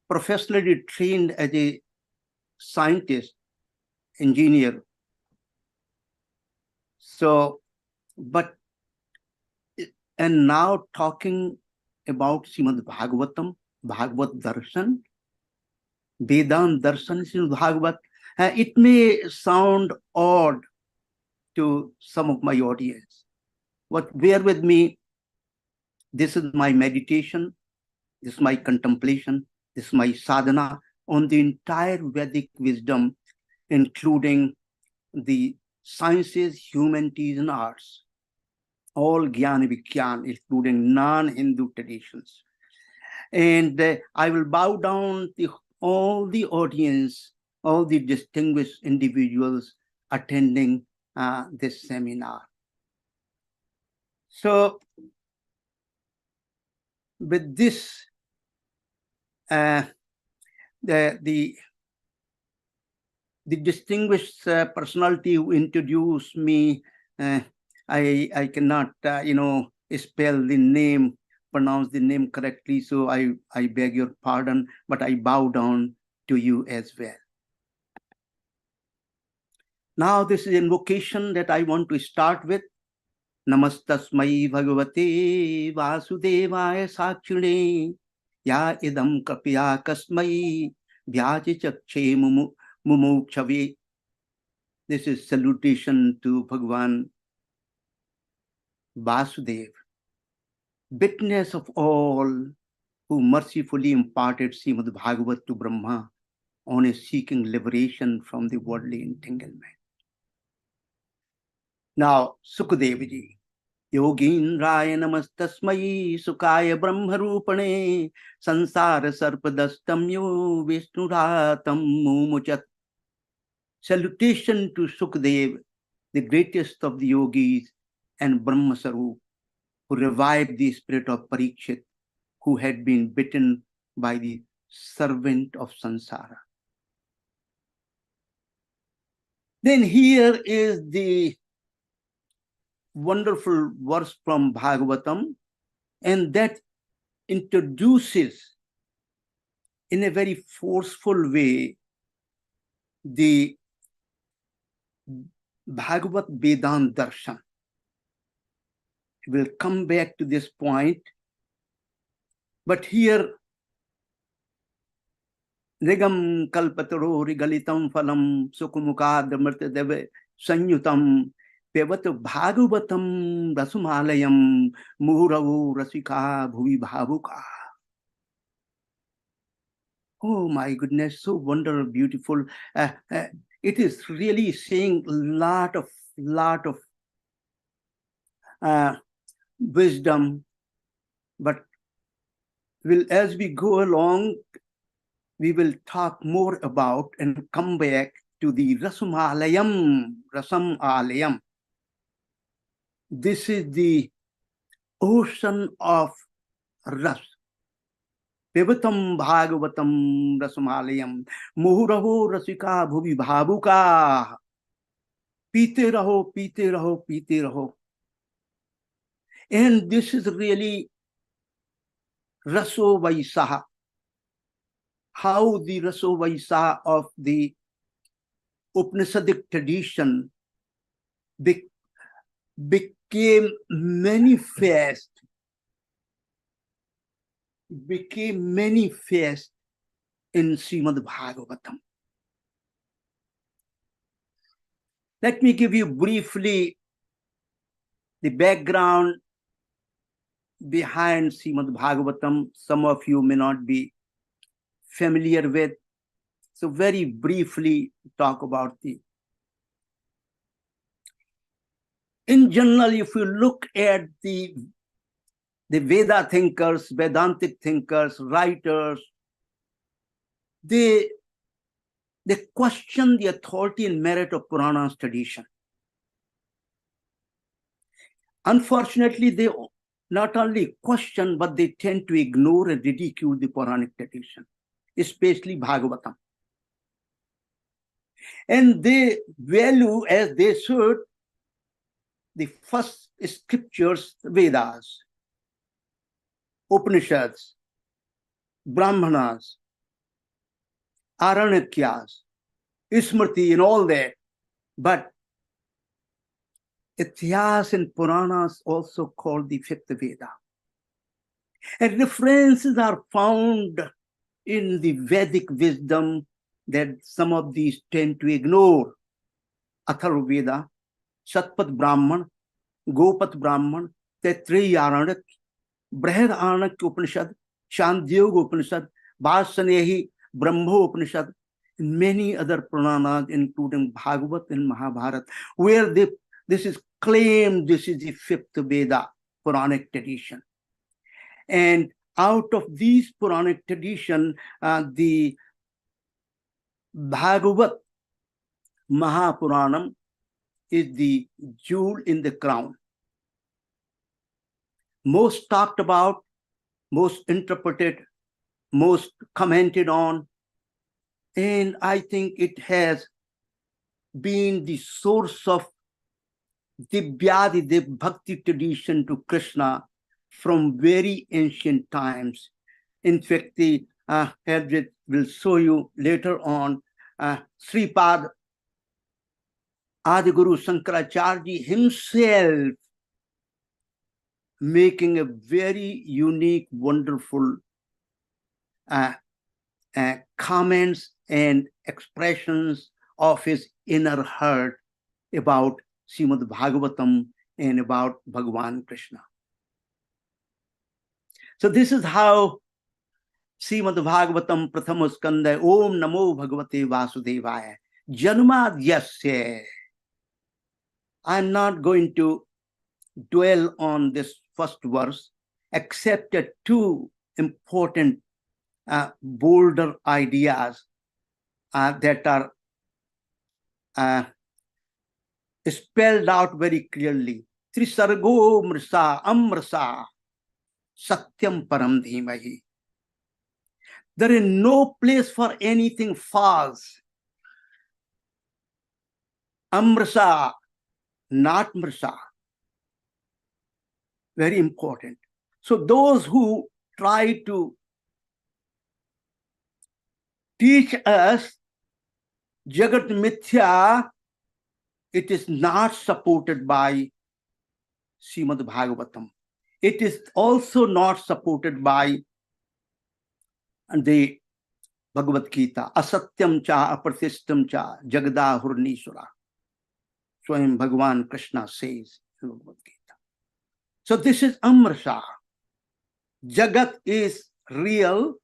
professionally trained as a scientist, engineer. So, and now talking about Srimad Bhagavatam, Bhagavad Darshan, Vedanta Darshan, Srimad Bhagavat, it may sound odd to some of my audience, but bear with me. This is my meditation, this is my contemplation, this is my sadhana on the entire Vedic wisdom, including the sciences, humanities, and arts, all Gyan Vigyan, including non-Hindu traditions. And I will bow down to all the audience, all the distinguished individuals attending this seminar. So, with this, the distinguished personality who introduced me, I cannot, spell the name, pronounce the name correctly, so I beg your pardon, but I bow down to you as well. Now, this is invocation that I want to start with. Namastasmai Bhagavate Vasudevaya Sakshune Ya idam kapya kasmai Vyaji chakche mumukshave. This is salutation to Bhagavan Vasudev, witness of all, who mercifully imparted Srimad Bhagavat to Brahma on his seeking liberation from the worldly entanglement. Now, Sukadevji, Yoginraya namastasmai sukaya brahmarupane sansara sarpadastamyo vishnuratam mumuchat. Salutation to Sukadev, the greatest of the yogis, and Brahmasarup, who revived the spirit of Parikshit, who had been bitten by the servant of Sansara. Then here is the wonderful verse from Bhagavatam, and that introduces in a very forceful way the Bhagavat Vedanta Darshan. We'll come back to this point, but here Nigam kalpataro rigalitam phalam sukumuka dhamartadeva sanyutam Pevatu Bhagavatam Rasumalayam Muravu Rasika Bhuvi Bhavuka. Oh my goodness, so wonderful, beautiful. It is really saying lot of wisdom, but as we go along, we will talk more about and come back to the Rasam Alayam. This is the ocean of ras. Pivatam Bhagavatam Rasamalayam Muhuraho Rasika Bhuvi Bhavuka. Pite raho, pite raho, pite raho. And this is really Raso Vaisaha. How the Raso Vaisaha of the Upanishadic tradition became manifest in Srimad Bhagavatam. Let me give you briefly the background behind Srimad Bhagavatam. Some of you may not be familiar with. So very briefly talk about in general, if you look at the Veda thinkers, Vedantic thinkers, writers, they question the authority and merit of Purana's tradition. Unfortunately, they not only question, but they tend to ignore and ridicule the Puranic tradition, especially Bhagavatam. And they value, as they should, the first scriptures, Vedas. Upanishads, Brahmanas, Aranyakyas, Smriti and all that. But Ityas and Puranas also called the fifth Veda. And references are found in the Vedic wisdom that some of these tend to ignore. Atharva Veda, Shatpat Brahman, Gopat Brahman, Taittiriya Aranyak, Brihad Aranyak Upanishad, Chandyoga Upanishad, Vasanehi, Brahmo Upanishad, and many other Puranas, including Bhagavad and Mahabharata, where this is claimed this is the fifth Veda, Puranic tradition. And out of these Puranic tradition, the Bhagavad Mahapuranam is the jewel in the crown. Most talked about, most interpreted, most commented on, and I think it has been the source of Divyadi Bhakti tradition to Krishna from very ancient times. In fact, the Edward will show you later on, Sripad Adiguru Shankaracharya himself making a very unique, wonderful comments and expressions of his inner heart about Srimad Bhagavatam and about Bhagavan Krishna. So this is how Srimad Bhagavatam Prathama Skanda Om Namo Bhagavate Vasudevaya Janmadyasya. I'm not going to dwell on this first verse, except at two important bolder ideas that are spelled out very clearly. Trisargo Mrsa Amrsa Satyam Param Dhimahi. There is no place for anything false. Amrsa, not Mrsa. Very important. So those who try to teach us Jagat Mithya, it is not supported by Srimad Bhagavatam. It is also not supported by the Bhagavad Gita. Asatyam cha apratistam cha jagada hurnisura. Swayam Bhagavan Krishna says in Bhagavad Gita. So this is Amrsa. Jagat is real,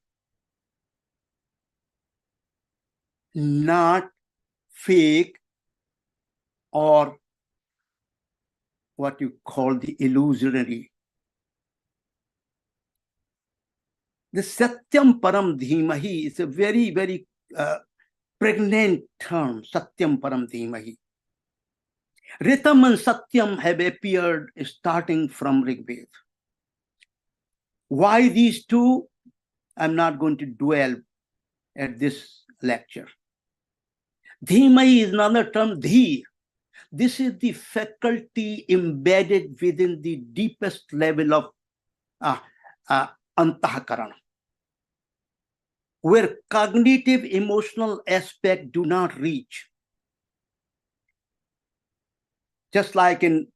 not fake or what you call the illusionary. The Satyam Param Dhimahi is a very, very pregnant term, Satyam Param Dhimahi. Ritam and Satyam have appeared starting from Rig Veda. Why these two? I'm not going to dwell at this lecture. Dhimai is another term, Dhi. This is the faculty embedded within the deepest level of Antahakarana, where cognitive emotional aspect do not reach. Just like in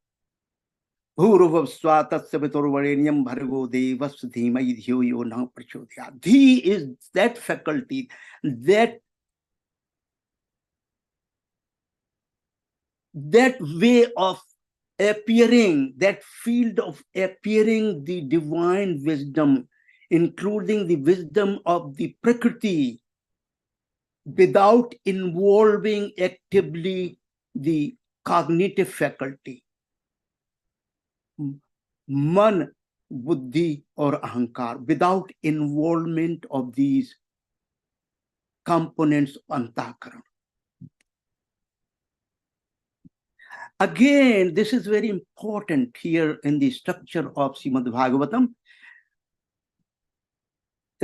Bhuruvav Swatat Savitorvarenyam Bhargo Devas Dhimai Dhyo Yo Na Prachodya. Dhi is that faculty, that way of appearing, that field of appearing the divine wisdom, including the wisdom of the Prakriti, without involving actively the cognitive faculty, man, buddhi, or ahankar, without involvement of these components of antahkarana. Again, this is very important here in the structure of Srimad Bhagavatam.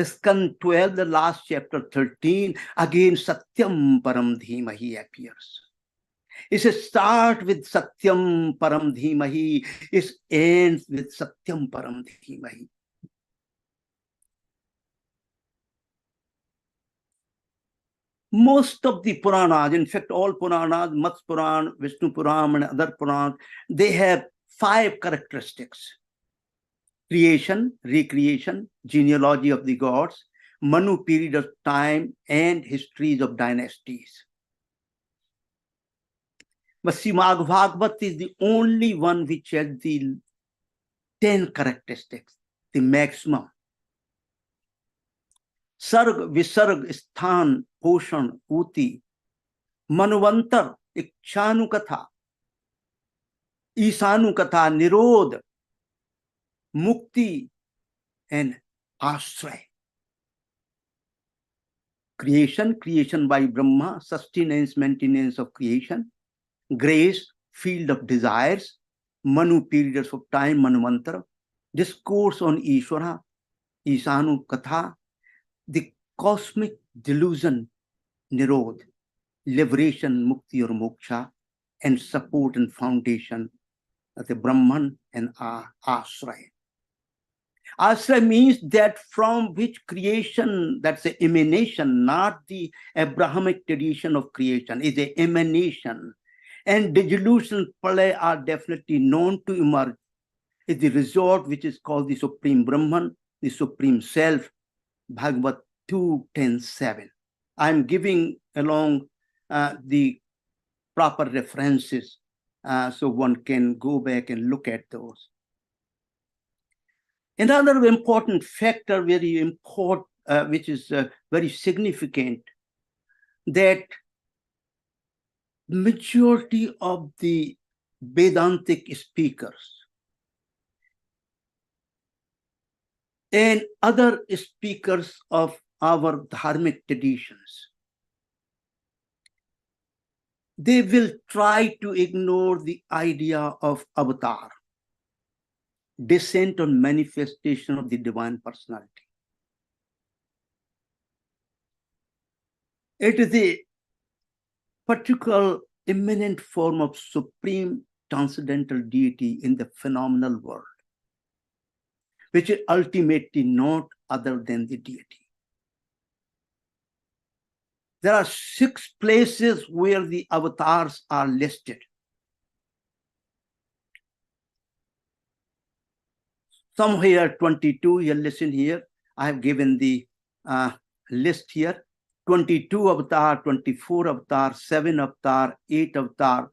Skand 12, the last chapter 13, again Satyam Param Dhimahi appears. It says start with Satyam Param Dhimahi, it ends with Satyam Param Dhimahi. Most of the Puranas, in fact, all Puranas, Matsya Puran, Vishnu Puran, and other Puranas, they have 5 characteristics: creation, recreation, genealogy of the gods, Manu period of time, and histories of dynasties. But Srimad Bhagavad is the only one which has the 10 characteristics, the maximum. Sarg, Visarg, Sthan, Poshan, Uti, Manvantar, Ikshanu-katha, Isanu-katha, Nirodh, Mukti, and Ashray. Creation, creation by Brahma, sustenance, maintenance of creation, grace, field of desires, Manu periods of time, Manvantar, discourse on Ishvara, Isanu Katha, the cosmic delusion, Nirodh, liberation, Mukti or Moksha, and support and foundation of the Brahman and Ashray. Ashray means that from which creation, that's an emanation, not the Abrahamic tradition of creation, is an emanation. And dissolution, pralaya are definitely known to emerge. It's the resort which is called the Supreme Brahman, the Supreme Self, Bhagavad 2.10.7. I'm giving along the proper references so one can go back and look at those. Another important factor, very important, which is very significant, that majority of the Vedantic speakers and other speakers of our dharmic traditions, they will try to ignore the idea of avatar, descent or manifestation of the divine personality. It is a particular immanent form of supreme transcendental deity in the phenomenal world, which is ultimately not other than the deity. There are 6 places where the avatars are listed. Somewhere 22, you listen here. I have given the list here. 22 avatar, 24 avatar, 7 avatar, 8 avatar,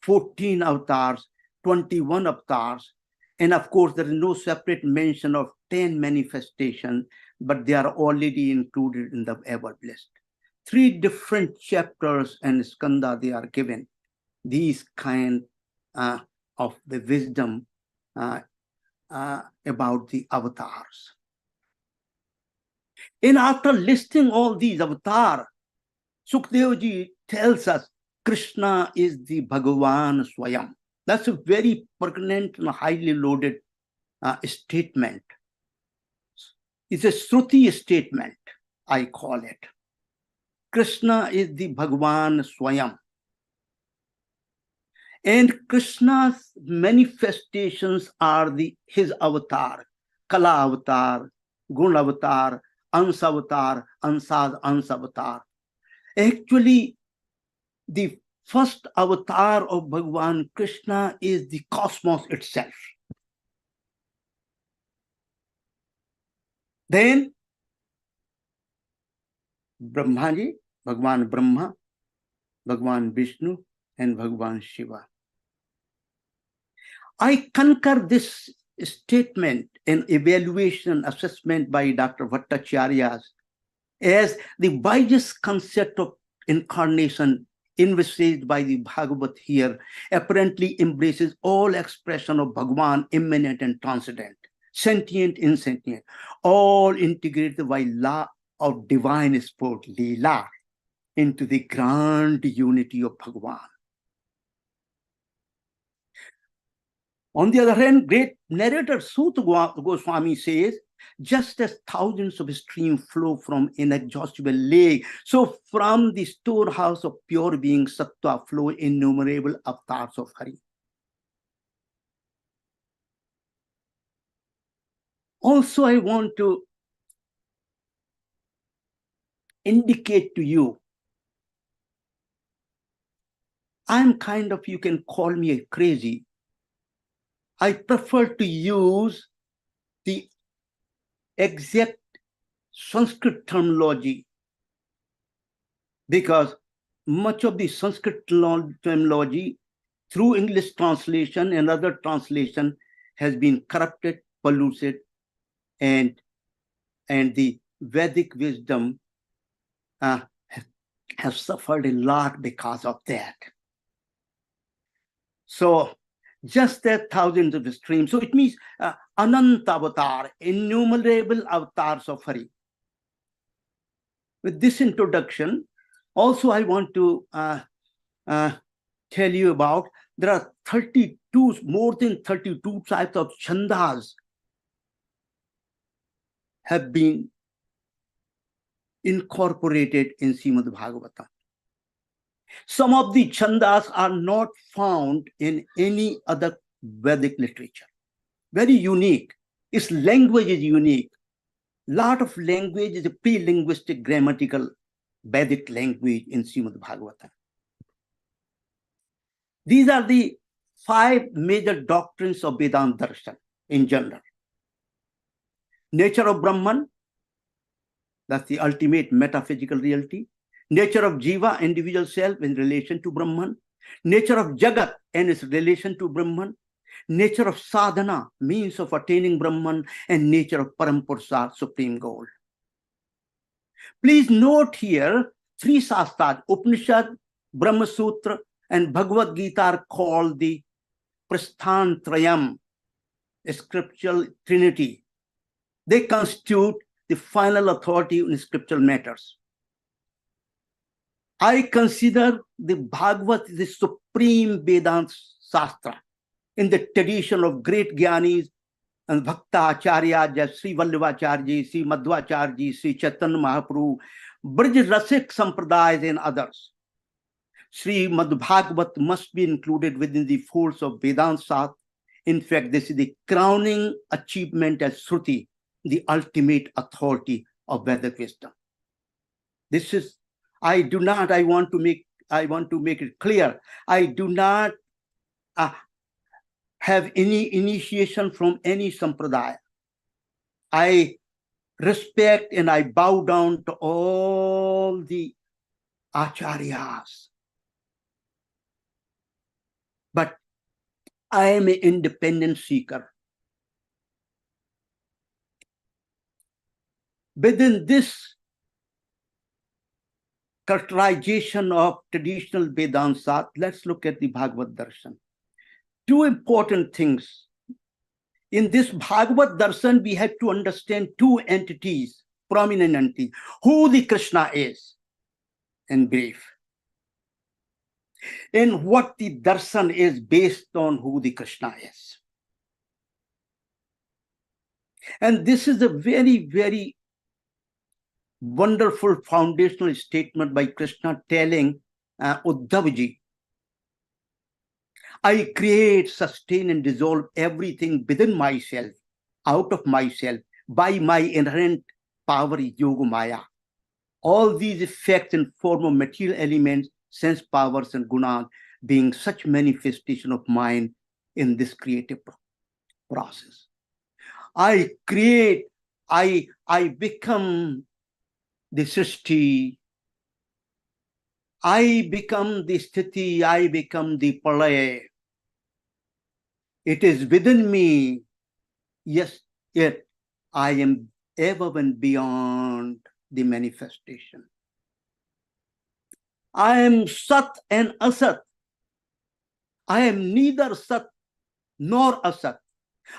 14 avatars, 21 avatars. And of course, there is no separate mention of 10 manifestations, but they are already included in the above list. 3 different chapters and skanda they are given. These kind of the wisdom about the avatars. And after listing all these avatars, Sukdev ji tells us Krishna is the Bhagavan Swayam. That's a very pregnant and highly loaded statement. It's a Shruti statement, I call it. Krishna is the Bhagavan Swayam. And Krishna's manifestations are his avatar, Kala avatar, Gun avatar, Ans avatar, Ansad Ans avatar. Actually, the first avatar of Bhagavan Krishna is the cosmos itself. Then Brahmaji, Bhagavan Brahma, Bhagavan Vishnu, and Bhagavan Shiva. I concur this statement and evaluation assessment by Dr. Bhattacharya as the bias concept of incarnation envisaged by the Bhagavad here apparently embraces all expression of Bhagavan immanent and transcendent, sentient, insentient, all integrated by law of divine sport, Leela, into the grand unity of Bhagavan. On the other hand, great narrator Suta Goswami says, just as thousands of streams flow from inexhaustible lake, so from the storehouse of pure being Sattva flow innumerable avatars of Hari. Also, I want to indicate to you I'm kind of, you can call me a crazy. I prefer to use the exact Sanskrit terminology, because much of the Sanskrit terminology through English translation and other translation has been corrupted, polluted, and the Vedic wisdom has suffered a lot because of that. So just that thousands of streams. So it means Ananta avatar, innumerable avatars of Hari. With this introduction, also I want to tell you about, there are 32, more than 32 types of chandas have been incorporated in Srimad Bhagavatam. Some of the chandas are not found in any other Vedic literature. Very unique. Its language is unique. Lot of language is a pre-linguistic grammatical Vedic language in Srimad Bhagavatam. These are the 5 major doctrines of Vedanta darshan in general. Nature of Brahman, that's the ultimate metaphysical reality. Nature of Jiva, individual self in relation to Brahman. Nature of Jagat and its relation to Brahman. Nature of sadhana, means of attaining Brahman, and nature of Parampurusha, supreme goal. Please note here, 3 Shastras, Upanishad, Brahma Sutra, and Bhagavad Gita are called the Prasthantrayam, scriptural trinity. They constitute the final authority in scriptural matters. I consider the Bhagavad the supreme Vedanta Shastra in the tradition of great Gyanis and Bhakta Acharya, Sri Vallabhacharya, Sri Madhvacharya, Sri Chaitanya Mahaprabhu, Brij Rasik Sampradayas and others. Sri Bhagavatam must be included within the folds of Vedanta Shastra. In fact, this is the crowning achievement as Shruti, the ultimate authority of Vedic wisdom. This is, I want to make it clear, I do not have any initiation from any sampradaya. I respect and I bow down to all the acharyas. But I am an independent seeker. Within this characterization of traditional Vedanta, let's look at the Bhagavad Darshan. 2 important things. In this Bhagavad Darshan, we have to understand 2 entities, prominent entities, who the Krishna is in brief, and what the Darshan is based on who the Krishna is. And this is a very, very wonderful foundational statement by Krishna telling Uddhavji, I create, sustain, and dissolve everything within myself, out of myself, by my inherent power, Yoga Maya. All these effects in form of material elements, sense powers, and gunas, being such manifestation of mind in this creative process. I create, I become the Srishti, I become the Sthiti, I become the Pralaya. It is within me, yes, yet I am above and beyond the manifestation. I am Sat and Asat. I am neither Sat nor Asat.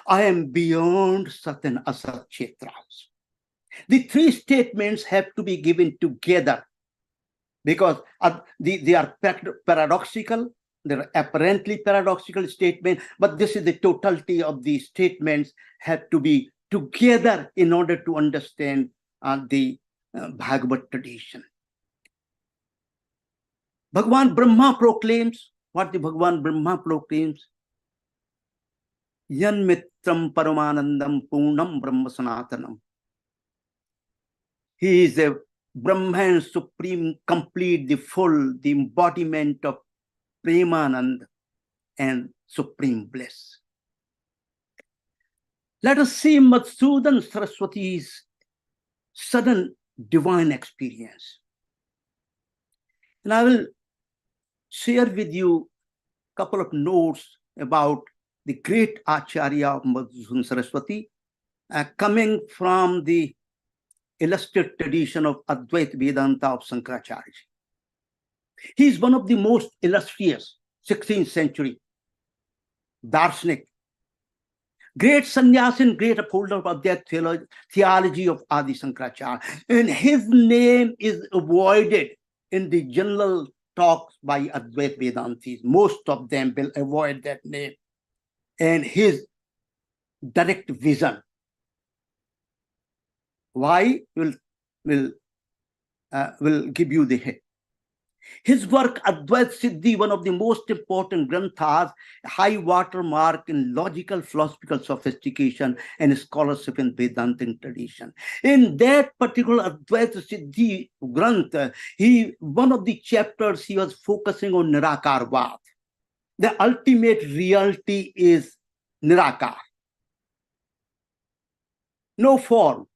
I am beyond Sat and Asat Kshetras. The 3 statements have to be given together because they are paradoxical. They're apparently paradoxical statements, but this is the totality of the statements have to be together in order to understand the Bhagavad tradition. Bhagavan Brahma proclaims, what the Bhagavan Brahma proclaims? Yan mitram paramanandam purnam brahma sanatanam. He is a Brahman supreme, complete, the full, the embodiment of Premanand and supreme bliss. Let us see Madhusudan Saraswati's sudden divine experience. And I will share with you a couple of notes about the great Acharya of Madhusudan Saraswati, coming from the illustrious tradition of Advaita Vedanta of Shankaracharya. He is one of the most illustrious 16th century Darshanik, great sannyasin, great upholder of their theology of Adi Shankaracharya. And his name is avoided in the general talks by Advaita Vedantis. Most of them will avoid that name. And his direct vision. Why? Will give you the hint. His work, Advaita Siddhi, one of the most important granthas, high watermark in logical, philosophical sophistication and scholarship in Vedantic tradition. In that particular Advaita Siddhi granth, one of the chapters, he was focusing on Nirakarvad. The ultimate reality is Nirakar. No form,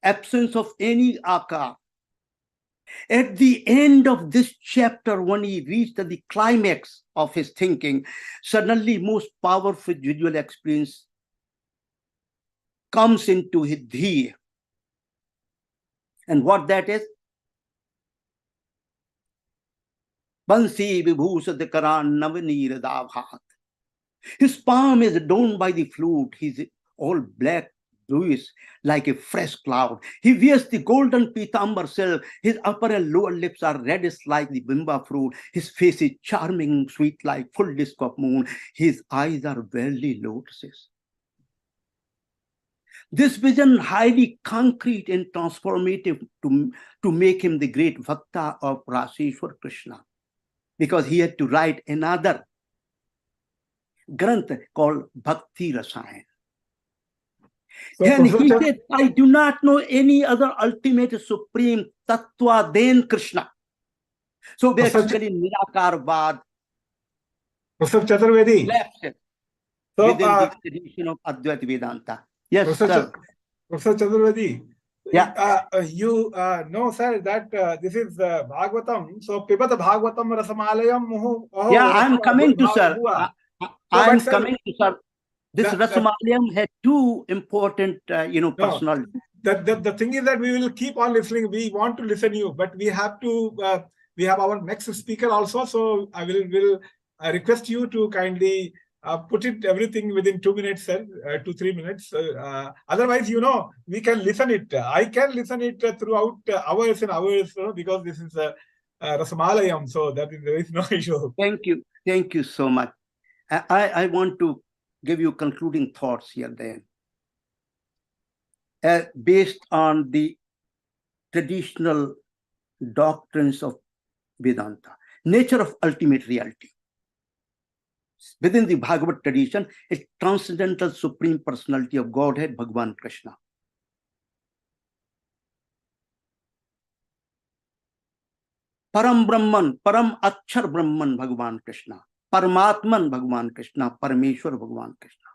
absence of any akar. At the end of this chapter, when he reached the climax of his thinking, suddenly most powerful visual experience comes into his dheer. And what that is? Bansi vibhusad karan navanir davhat. His palm is adorned by the flute. He's all black, bluish, like a fresh cloud. He wears the golden pitambar silk. His upper and lower lips are reddish like the bimba fruit. His face is charming, sweet like full disk of moon. His eyes are barely lotuses. This vision, highly concrete and transformative to make him the great Bhakta of Raseshwar Krishna, because he had to write another granth called Bhakti Rasayan. So, and he said, I do not know any other ultimate supreme tattva than Krishna. So basically, Nirakarvad, Prof. Chaturvedi, left it within the tradition of Advaita Vedanta. Yes, sir. Professor Chaturvedi, yeah. You know, sir, that this is Bhagavatam. So, Pibata Bhagavatam Rasamalayam. Yeah, I'm coming to, sir. I'm coming to, sir. This Rasamalayam had two important, personal. The thing is that we will keep on listening. We want to listen to you, but we have to. We have our next speaker also. So I will request you to kindly put it everything within 2 minutes, sir, 2-3 minutes. Otherwise, we can listen it. I can listen it throughout hours and hours, because this is Rasamalayam. So there is no issue. Thank you so much. I want to give you concluding thoughts here then. Based on the traditional doctrines of Vedanta, nature of ultimate reality. Within the Bhagavad tradition, a transcendental supreme personality of Godhead, Bhagavan Krishna. Param Brahman, Param Akshar Brahman, Bhagavan Krishna. Paramatman, Bhagavan Krishna. Parameshwar, Bhagavan Krishna.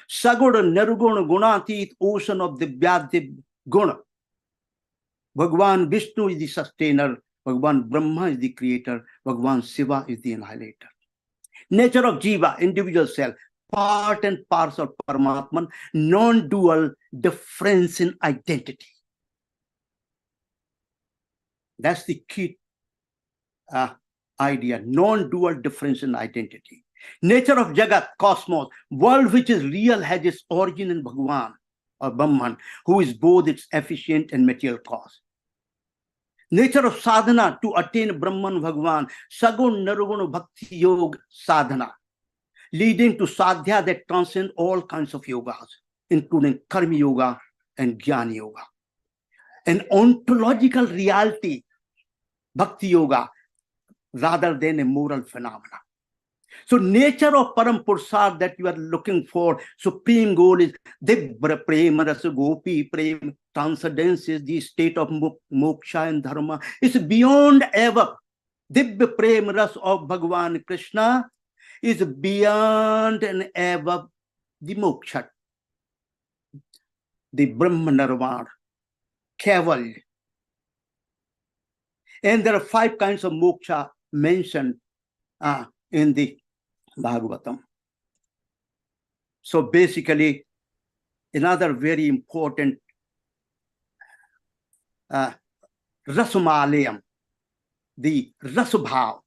Saguna, Nirguna, Gunatit, ocean of the Vyadib Guna. Bhagavan Vishnu is the sustainer. Bhagavan Brahma is the creator. Bhagavan Shiva is the annihilator. Nature of Jiva, individual self, part and parcel of Paramatman, non-dual difference in identity. That's the key idea, non-dual difference in identity. Nature of Jagat, cosmos, world which is real, has its origin in Bhagavan or Brahman, who is both its efficient and material cause. Nature of sadhana, to attain Brahman Bhagavan, Sagun Nirguna Bhakti Yoga sadhana, leading to sadhya that transcend all kinds of yogas, including Karma Yoga and Jnana Yoga. An ontological reality, Bhakti Yoga, rather than a moral phenomena. So nature of Param Pursad that you are looking for, supreme goal is Dibra Prema Rasa Gopi Prema. Transcendence is the state of moksha and dharma. It's beyond ever Divya Prem Ras of Bhagavan Krishna is beyond and above the moksha, the Brahma Nirvana, Keval. And there are 5 kinds of moksha mentioned in the Bhagavatam. So basically, another very important Rasamalayam, the Rasabhav.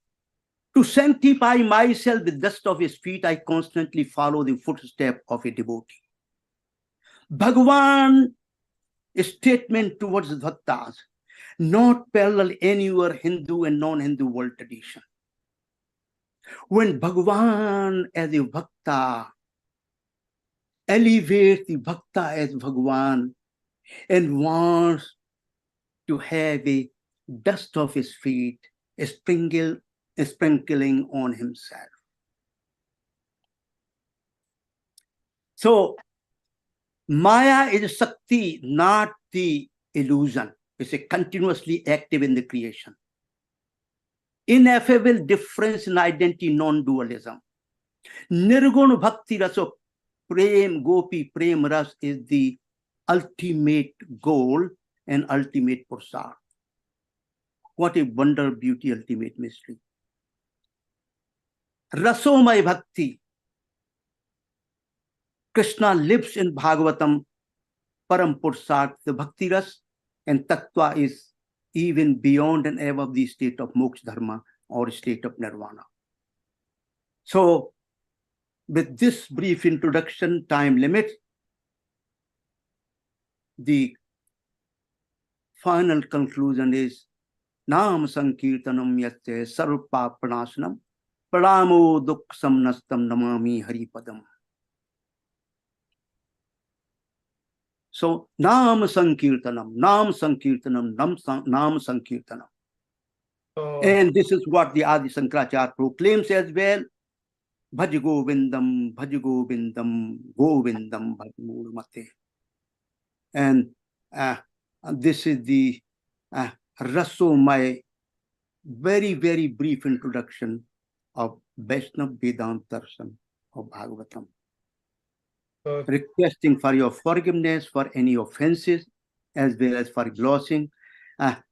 To sanctify myself with dust of his feet, I constantly follow the footstep of a devotee. Bhagavan statement towards bhaktas, not parallel anywhere Hindu and non-Hindu world tradition. When Bhagavan as a bhakta elevates the bhakta as Bhagavan and wants to have a dust of his feet, a sprinkling on himself. So Maya is Shakti, not the illusion. It's a continuously active in the creation. Ineffable difference in identity, non-dualism. Nirguna Bhakti Raso Prem, Gopi Prem Ras is the ultimate goal and ultimate prasad. What a wonder, beauty, ultimate mystery. Rasomay Bhakti. Krishna lives in Bhagavatam, Param Pursat, the Bhakti Ras, and Tattva is even beyond and above the state of Moksha Dharma or state of Nirvana. So, with this brief introduction, time limit, the final conclusion is Nam Sankirtanam Yatya Sarva Pranashanam Pranamo Duksam Nastam Namami Haripadam. So, Nam Sankirtanam, Nam Sankirtanam, Nam Sankirtanam. And this is what the Adi Sankaracharya proclaims as well. Bhaj Govindam, Govindam Bhaj Murmate. And this is the Rasomay, very, very brief introduction of Vaishnava Vedanta Darshan of Bhagavatam. Requesting for your forgiveness for any offenses as well as for glossing.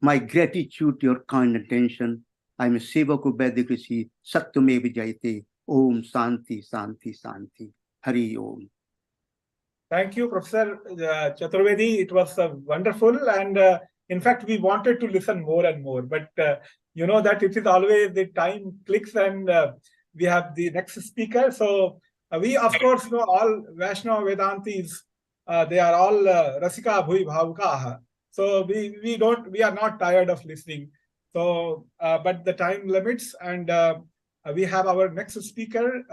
My gratitude to your kind attention. I am a Sevako Vedic Rishi, Satyame Vijayate, Om Santi, Santi, Santi, Hari Om. Thank you, Professor Chaturvedi. It was wonderful. And in fact, we wanted to listen more and more. But you know that it is always the time clicks and we have the next speaker. So we, of course, know all Vaishnava Vedantis. They are all Rasika Bhui Bhavukaha. So we are not tired of listening. So, but the time limits, and we have our next speaker.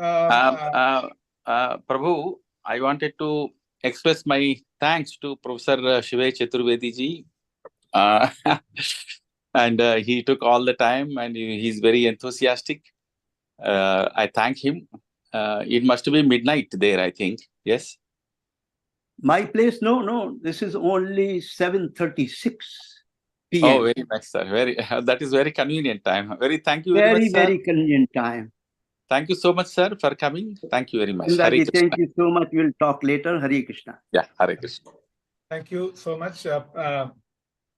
Prabhu, I wanted to express my thanks to Professor Shive Chaturvedi ji. And he took all the time and he's very enthusiastic. I thank him. It must be midnight there, I think. Yes. My place, no. This is only 7:36 p.m. Oh, very nice, sir. That is very convenient time. Thank you very much, sir. Very convenient time. Thank you so much, sir, for coming. Thank you very much. Hare thank you so much. We'll talk later. Hare Krishna. Yeah, Hare Krishna. Thank you so much.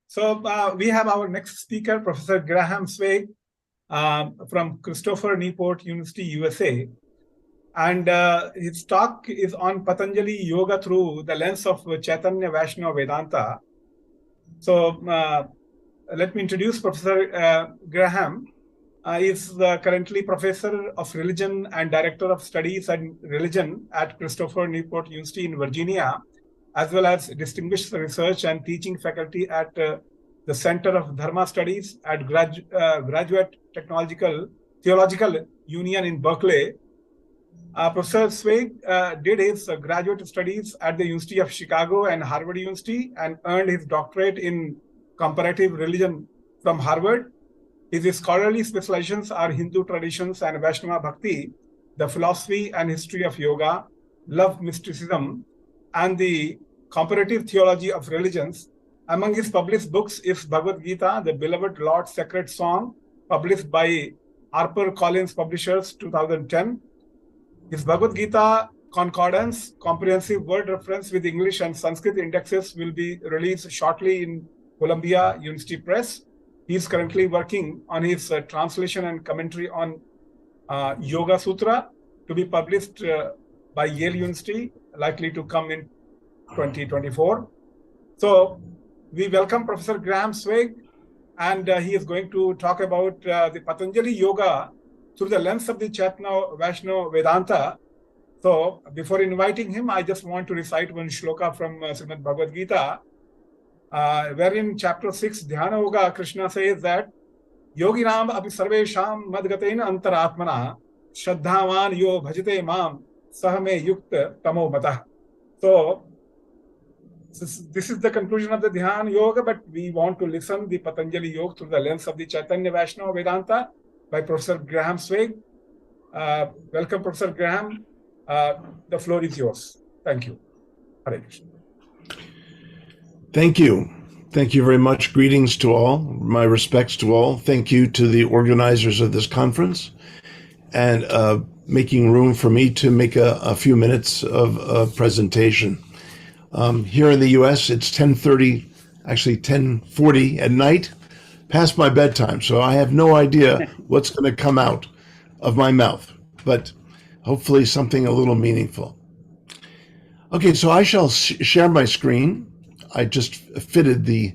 So we have our next speaker, Professor Graham Schweig from Christopher Newport University, USA. And his talk is on Patanjali Yoga through the lens of Chaitanya Vaishnava Vedanta. So let me introduce Professor Graham. He is currently Professor of Religion and Director of Studies and Religion at Christopher Newport University in Virginia, as well as Distinguished Research and Teaching Faculty at the Center of Dharma Studies at Graduate Theological Union in Berkeley. Professor Schweig did his graduate studies at the University of Chicago and Harvard University and earned his doctorate in comparative religion from Harvard. His scholarly specializations are Hindu traditions and Vaishnava Bhakti, the philosophy and history of yoga, love mysticism, and the comparative theology of religions. Among his published books is Bhagavad Gita, the Beloved Lord's Sacred Song, published by HarperCollins Publishers, 2010. His Bhagavad Gita Concordance, comprehensive word reference with English and Sanskrit indexes will be released shortly in Columbia University Press. He is currently working on his translation and commentary on Yoga Sutra to be published by Yale University, likely to come in 2024. So we welcome Professor Graham Schweig, and he is going to talk about the Patanjali Yoga through the lens of the Chaitanya Vaishnava Vedanta. So before inviting him, I just want to recite one shloka from Srimad Bhagavad Gita, wherein chapter 6, Dhyana Yoga, Krishna says that Yoginam api sarvesham madgatein antaratmana shraddhavan yo bhajate mam sahame yukta tamo matah. So this is the conclusion of the Dhyana Yoga, but we want to listen the Patanjali Yoga through the lens of the Chaitanya Vaishnava Vedanta by Professor Graham Schweig. Welcome, Professor Graham. The floor is yours. Thank you. Hare Krishna. Thank you. Thank you very much. Greetings to all. My respects to all. Thank you to the organizers of this conference and making room for me to make a few minutes of a presentation. Here in the U.S., it's 10:30, actually 10:40 at night, past my bedtime. So I have no idea what's going to come out of my mouth, but hopefully something a little meaningful. Okay, so I shall share my screen. I just fitted the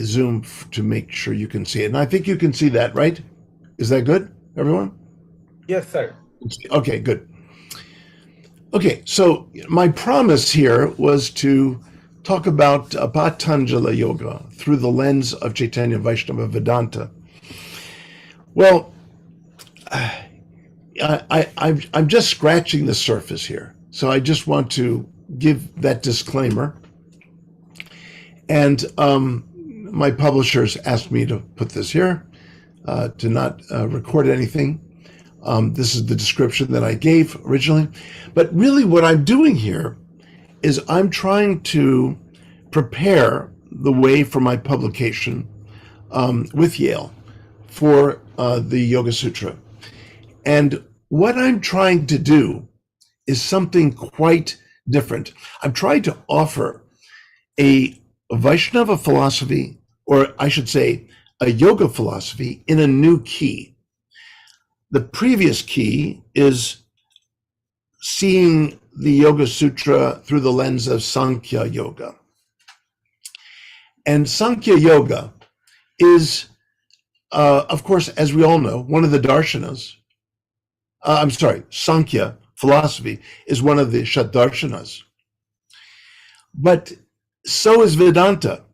Zoom to make sure you can see it. And I think you can see that, right? Is that good, everyone? Yes, sir. Okay, good. Okay, so my promise here was to talk about Patanjali Yoga through the lens of Chaitanya Vaishnava Vedanta. Well, I'm just scratching the surface here. So I just want to give that disclaimer. And my publishers asked me to put this here, to not record anything. This is the description that I gave originally. But really what I'm doing here is I'm trying to prepare the way for my publication with Yale for the Yoga Sutra. And what I'm trying to do is something quite different. I'm trying to offer a Vaishnava philosophy, or I should say a yoga philosophy, in a new key. The previous key is seeing the Yoga Sutra through the lens of Sankhya Yoga. And Sankhya Yoga is, of course, as we all know, one of the darshanas. Sankhya philosophy is one of the Shadarshanas. But so is Vedanta.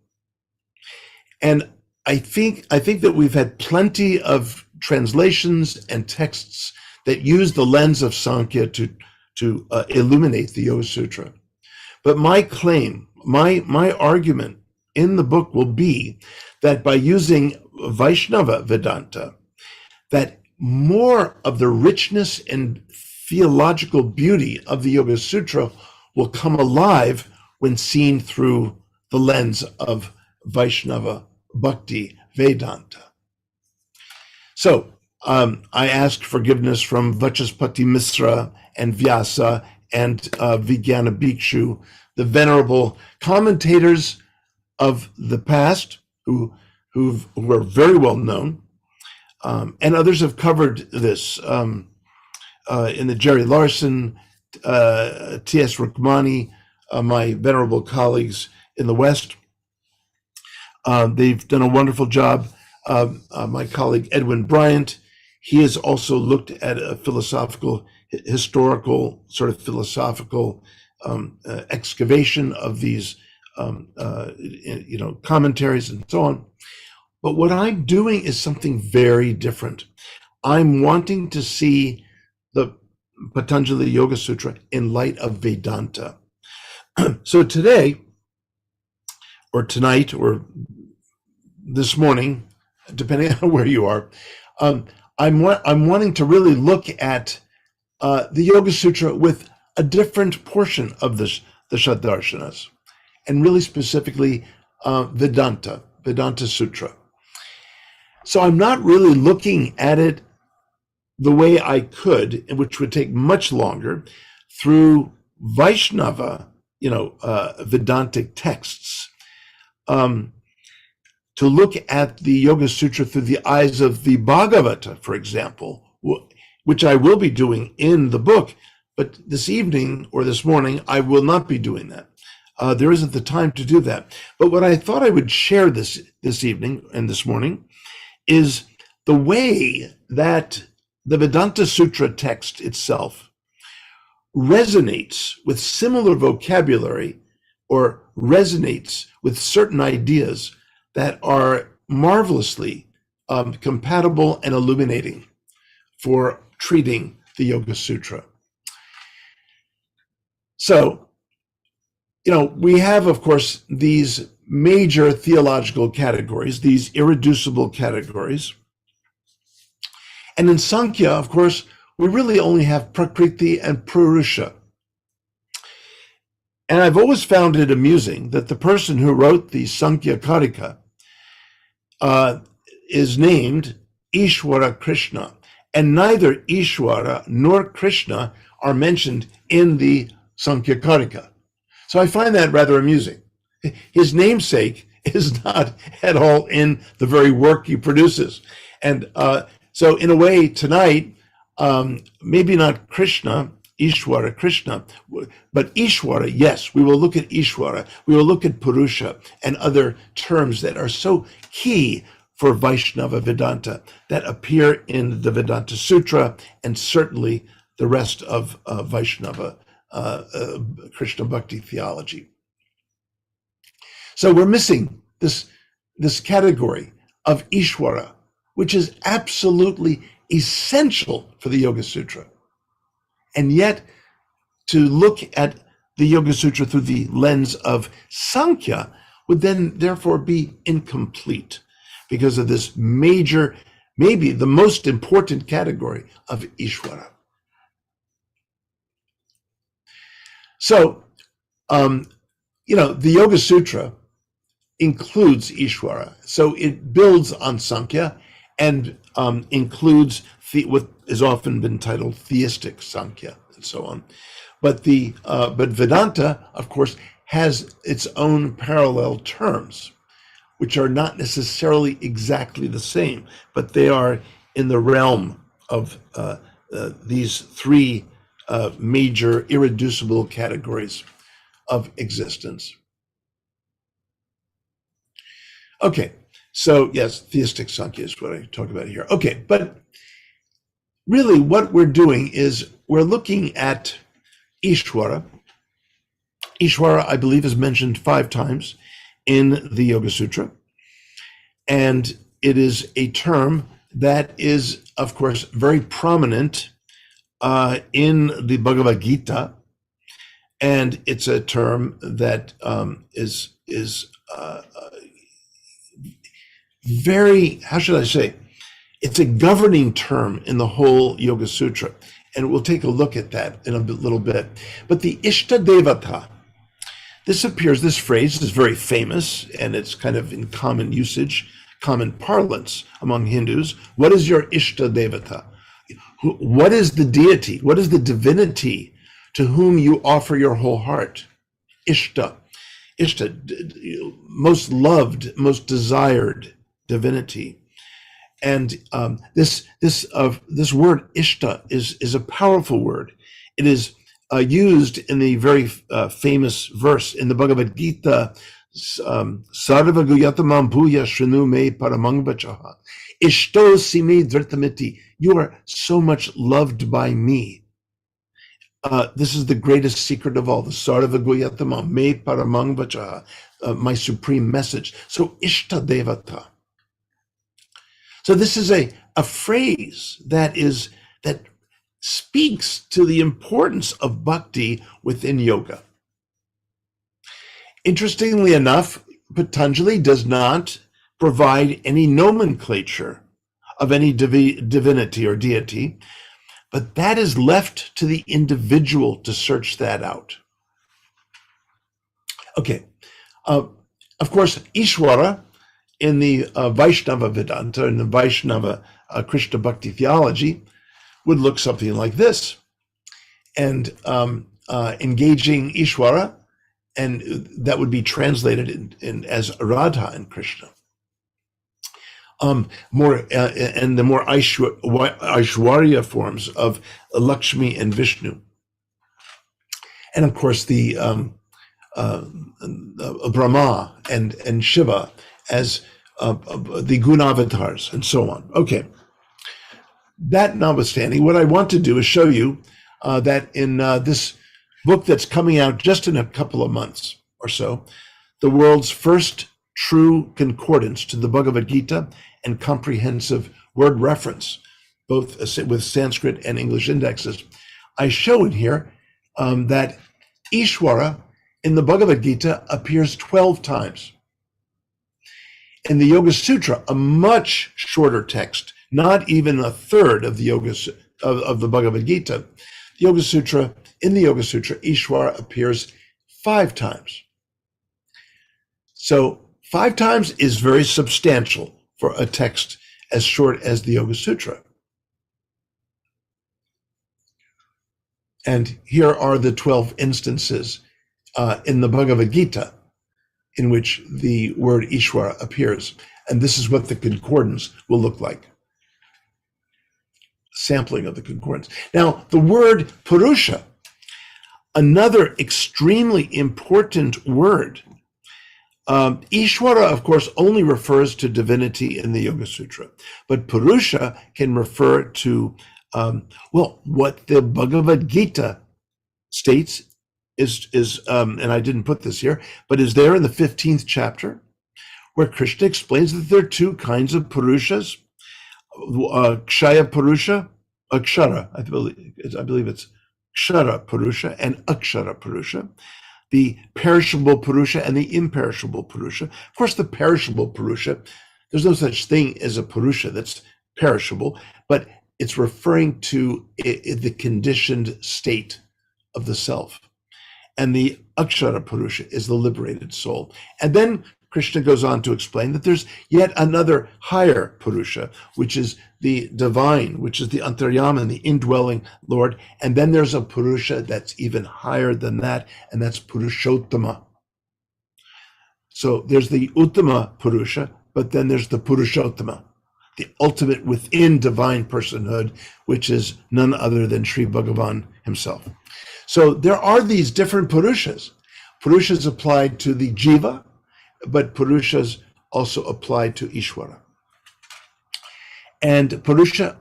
And I think that we've had plenty of translations and texts that use the lens of Sankhya to illuminate the Yoga Sutra. But my claim, my argument in the book will be that by using Vaishnava Vedanta, that more of the richness and theological beauty of the Yoga Sutra will come alive when seen through the lens of Vaishnava Bhakti Vedanta. So I ask forgiveness from Vachaspati Misra and Vyasa and Vijnana Bhikshu, the venerable commentators of the past who are very well known, and others have covered this in the Jerry Larson, T.S. Rukmani, my venerable colleagues in the West. They've done a wonderful job. My colleague Edwin Bryant, he has also looked at a historical excavation of these, commentaries and so on. But what I'm doing is something very different. I'm wanting to see the Patanjali Yoga Sutra in light of Vedanta. So today, or tonight, or this morning, depending on where you are, I'm wanting to really look at the Yoga Sutra with a different portion of the Shadarshanas, and really specifically Vedanta. Vedanta Sutra. So I'm not really looking at it the way I could, which would take much longer, through Vaishnava, Vedantic texts. To look at the Yoga Sutra through the eyes of the Bhagavata, for example, which I will be doing in the book, but this evening or this morning, I will not be doing that. There isn't the time to do that. But what I thought I would share this evening and this morning is the way that the Vedanta Sutra text itself resonates with similar vocabulary or resonates with certain ideas that are marvelously compatible and illuminating for treating the Yoga Sutra. So, we have, of course, these major theological categories, these irreducible categories. And in Sankhya, of course, we really only have Prakriti and Purusha. And I've always found it amusing that the person who wrote the Sankhya Karika is named Ishwara Krishna, and neither Ishwara nor Krishna are mentioned in the Sankhya Karika. So I find that rather amusing. His namesake is not at all in the very work he produces. And so in a way tonight, maybe not Krishna, Ishwara, Krishna, but Ishwara, yes, we will look at Ishwara, we will look at Purusha and other terms that are so key for Vaishnava Vedanta that appear in the Vedanta Sutra and certainly the rest of Vaishnava Krishna Bhakti theology. So we're missing this category of Ishwara, which is absolutely essential for the Yoga Sutra. And yet, to look at the Yoga Sutra through the lens of Sankhya would then therefore be incomplete because of this major, maybe the most important category of Ishwara. So, the Yoga Sutra includes Ishwara. So it builds on Sankhya and includes what has often been titled theistic Sankhya and so on. But but Vedanta, of course, has its own parallel terms, which are not necessarily exactly the same, but they are in the realm of these three major irreducible categories of existence. Okay, so yes, theistic Sankhya is what I talk about here. Okay, but really what we're doing is we're looking at Ishwara. Ishwara, I believe, is mentioned 5 times in the Yoga Sutra. And it is a term that is, of course, very prominent in the Bhagavad Gita. And it's a term that is very, how should I say, it's a governing term in the whole Yoga Sutra. And we'll take a look at that in a little bit. But the Ishta Devata, this phrase is very famous and it's kind of in common usage, common parlance among Hindus. What is your Ishta Devata? What is the deity? What is the divinity to whom you offer your whole heart? Ishta, most loved, most desired divinity. And this word Ishta is a powerful word. It is used in the very famous verse in the Bhagavad Gita, Sarva Guyatamam Bhuya Shrinu Me Paramangvachaha. Ishto Sime Dhritamiti. You are so much loved by me. This is the greatest secret of all, the Sarva Guyatamam Me Paramangvachaha, my supreme message. So Ishta Devata. So this is a phrase that speaks to the importance of bhakti within yoga. Interestingly enough, Patanjali does not provide any nomenclature of any divinity or deity, but that is left to the individual to search that out. Okay, of course, Ishwara in the Vaishnava Vedanta and the Vaishnava Krishna Bhakti theology would look something like this. And engaging Ishvara, and that would be translated as Radha and Krishna. And the more Aishwarya forms of Lakshmi and Vishnu. And of course the Brahma and Shiva as the Gunavatars and so on. Okay. That notwithstanding, what I want to do is show you that in this book that's coming out just in a couple of months or so, the world's first true concordance to the Bhagavad Gita and comprehensive word reference, both with Sanskrit and English indexes, I show in here that Ishvara in the Bhagavad Gita appears 12 times. In the Yoga Sutra, a much shorter text, not even a third of the of the Bhagavad Gita, in the Yoga Sutra, Ishvara appears 5 times. So 5 times is very substantial for a text as short as the Yoga Sutra. And here are the 12 instances in the Bhagavad Gita in which the word Ishvara appears. And this is what the concordance will look like. Sampling of the concordance. Now, the word Purusha, another extremely important word. Ishvara, of course, only refers to divinity in the Yoga Sutra, but Purusha can refer to, what the Bhagavad Gita states is and I didn't put this here, but is there in the 15th chapter, where Krishna explains that there are 2 kinds of Purushas, Kshaya Purusha, Akshara, I believe it's Kshara Purusha and Akshara Purusha, the perishable Purusha and the imperishable Purusha. Of course, the perishable Purusha, there's no such thing as a Purusha that's perishable, but it's referring to the conditioned state of the self. And the Akshara Purusha is the liberated soul. And then Krishna goes on to explain that there's yet another higher Purusha, which is the divine, which is the Antaryama, the indwelling Lord. And then there's a Purusha that's even higher than that, and that's Purushottama. So there's the Uttama Purusha, but then there's the Purushottama, the ultimate within divine personhood, which is none other than Sri Bhagavan himself. So there are these different Purushas. Purushas applied to the Jiva, but Purushas also apply to Ishvara. And Purusha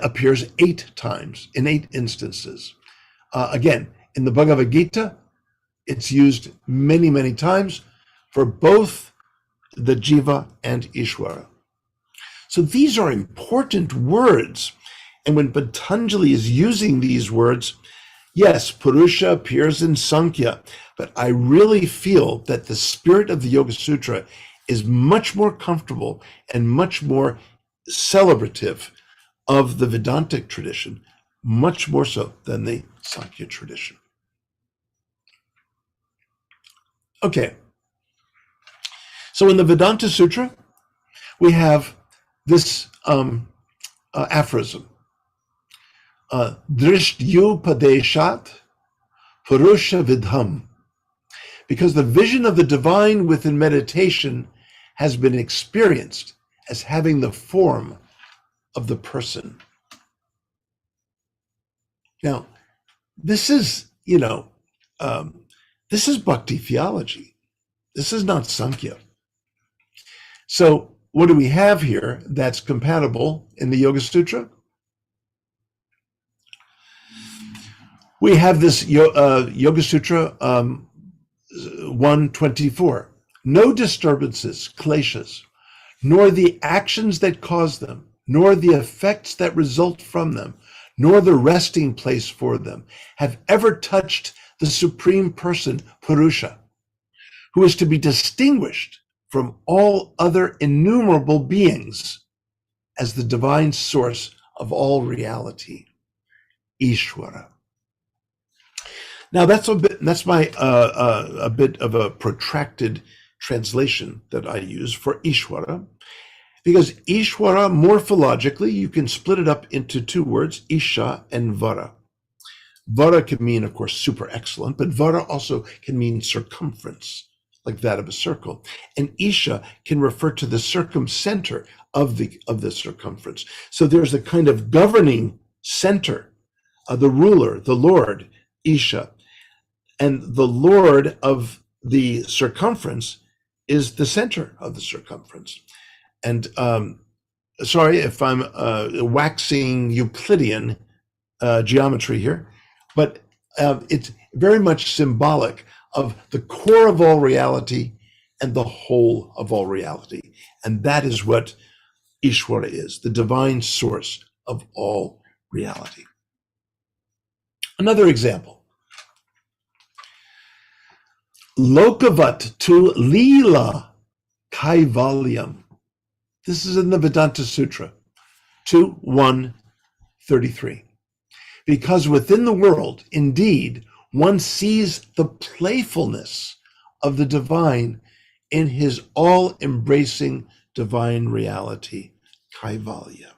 appears 8 times, in 8 instances. Again, in the Bhagavad Gita, it's used many, many times for both the Jiva and Ishvara. So these are important words. And when Patanjali is using these words, yes, Purusha appears in Sankhya, but I really feel that the spirit of the Yoga Sutra is much more comfortable and much more celebrative of the Vedantic tradition, much more so than the Sankhya tradition. Okay. So in the Vedanta Sutra, we have this aphorism. Drishyupadeshat Purusha Vidham. Because the vision of the divine within meditation has been experienced as having the form of the person. Now, this is, this is bhakti theology. This is not Sankhya. So what do we have here that's compatible in the Yoga Sutra? We have this Yoga Sutra 124. No disturbances, kleshas, nor the actions that cause them, nor the effects that result from them, nor the resting place for them, have ever touched the Supreme Person, Purusha, who is to be distinguished from all other innumerable beings as the divine source of all reality, Ishvara. Now that's a bit of a protracted translation that I use for Ishvara, because Ishvara, morphologically, you can split it up into two words, Isha and Vara. Vara can mean, of course, super excellent, but Vara also can mean circumference, like that of a circle. And Isha can refer to the circumcenter of the circumference. So there's a kind of governing center, the ruler, the Lord, Isha. And the Lord of the circumference is the center of the circumference. And sorry if I'm waxing Euclidean geometry here, but it's very much symbolic of the core of all reality and the whole of all reality. And that is what Ishvara is, the divine source of all reality. Another example. Lokavat tu lila kaivalyam. This is in the Vedanta Sutra, 2.1.33. Because within the world, indeed, one sees the playfulness of the divine in his all-embracing divine reality, Kaivalya.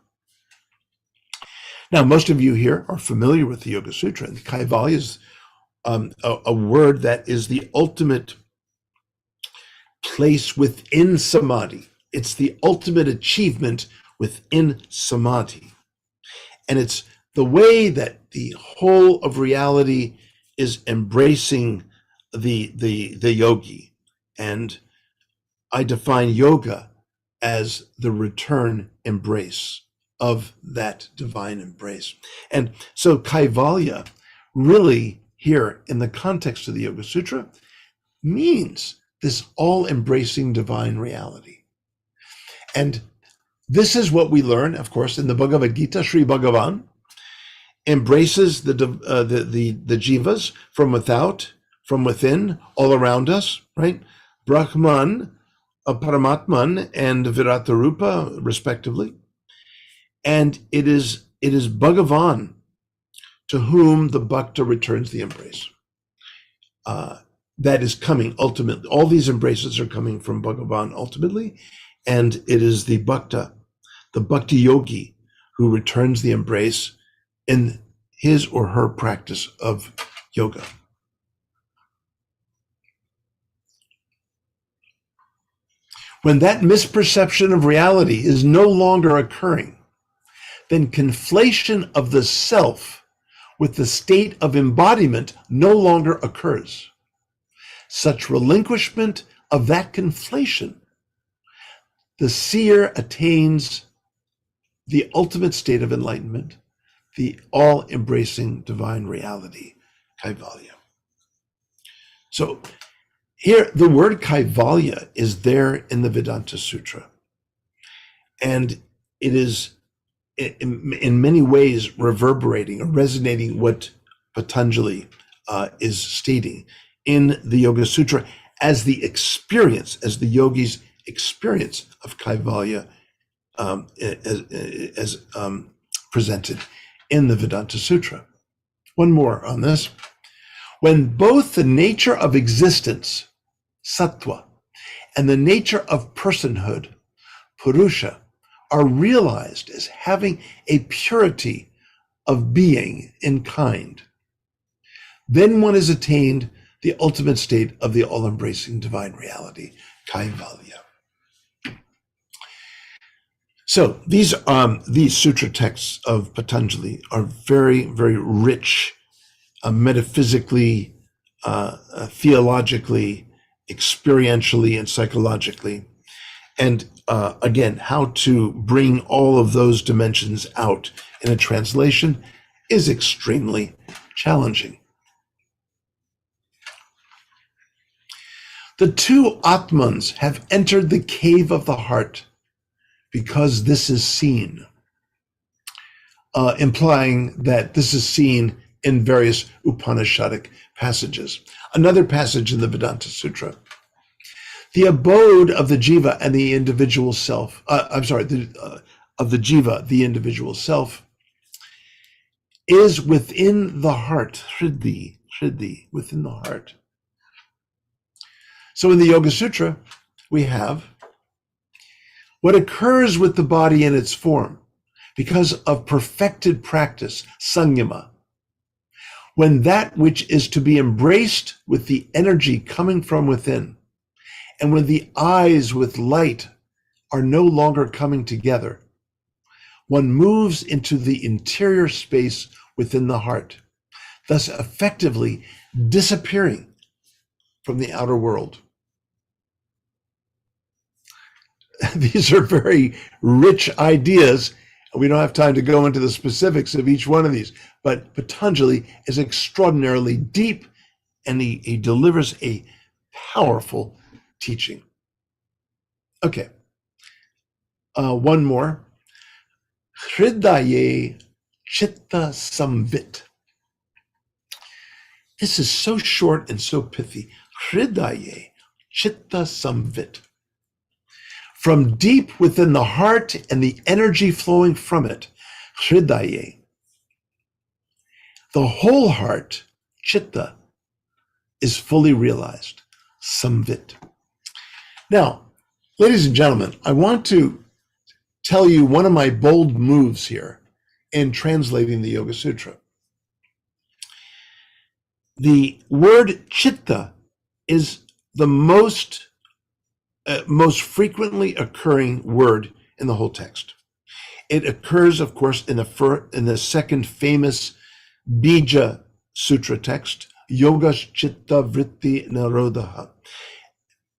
Now, most of you here are familiar with the Yoga Sutra, and Kaivalya is a word that is the ultimate place within Samadhi. It's the ultimate achievement within Samadhi. And it's the way that the whole of reality is embracing the yogi. And I define yoga as the return embrace of that divine embrace. And so Kaivalya really here in the context of the Yoga Sutra means this all-embracing divine reality. And this is what we learn, of course, in the Bhagavad Gita. Sri Bhagavan embraces the jivas from without, from within, all around us, right? Brahman, Paramatman, and Virata-rupa, respectively. And it is Bhagavan to whom the bhakta returns the embrace. That is coming ultimately. All these embraces are coming from Bhagavan ultimately, and it is the bhakta, the bhakti yogi, who returns the embrace in his or her practice of yoga. When that misperception of reality is no longer occurring, then conflation of the self with the state of embodiment no longer occurs. Such relinquishment of that conflation, the seer attains the ultimate state of enlightenment, the all-embracing divine reality, Kaivalya. So here, the word Kaivalya is there in the Vedanta Sutra. And it is in many ways reverberating or resonating what Patanjali is stating in the Yoga Sutra as the experience, as the yogi's experience of Kaivalya as presented in the Vedanta Sutra. One more on this. When both the nature of existence, sattva, and the nature of personhood, purusha, are realized as having a purity of being in kind, then one has attained the ultimate state of the all-embracing divine reality, Kaivalya. So these sutra texts of Patanjali are very, very rich, metaphysically, theologically, experientially, and psychologically. And again, how to bring all of those dimensions out in a translation is extremely challenging. The two Atmans have entered the cave of the heart because this is seen, implying that this is seen in various Upanishadic passages. Another passage in the Vedanta Sutra. The abode of the jiva and the individual self, of the jiva, the individual self, is within the heart, hriddhi, within the heart. So in the Yoga Sutra, we have what occurs with the body in its form because of perfected practice, sanyama. When that which is to be embraced with the energy coming from within, and when the eyes with light are no longer coming together, one moves into the interior space within the heart, thus effectively disappearing from the outer world. These are very rich ideas. We don't have time to go into the specifics of each one of these, but Patanjali is extraordinarily deep, and he delivers a powerful teaching. Okay, one more. Hridaye chitta samvit. This is so short and so pithy. Hridaye chitta samvit. From deep within the heart and the energy flowing from it, hridaye. The whole heart, chitta, is fully realized, samvit. Now, ladies and gentlemen, I want to tell you one of my bold moves here in translating the Yoga Sutra. The word chitta is the most frequently occurring word in the whole text. It occurs, of course, in the second famous Bija Sutra text, Yoga Chitta Vritti Narodaha.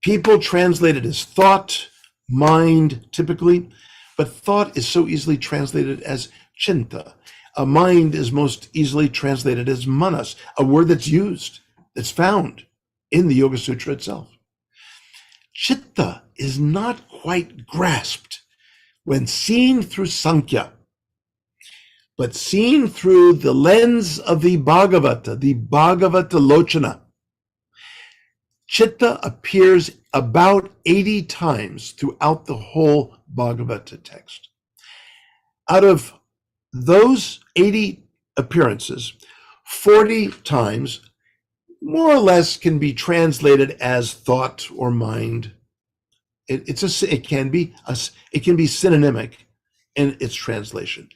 People translate it as thought, mind, typically, but thought is so easily translated as chinta. A mind is most easily translated as manas, a word that's used, that's found in the Yoga Sutra itself. Chitta is not quite grasped when seen through Sankhya, but seen through the lens of the Bhagavata Lochana. Chitta appears about 80 times throughout the whole Bhagavata text. Out of those 80 appearances, 40 times more or less can be translated as thought or mind. It can be synonymic in its translation,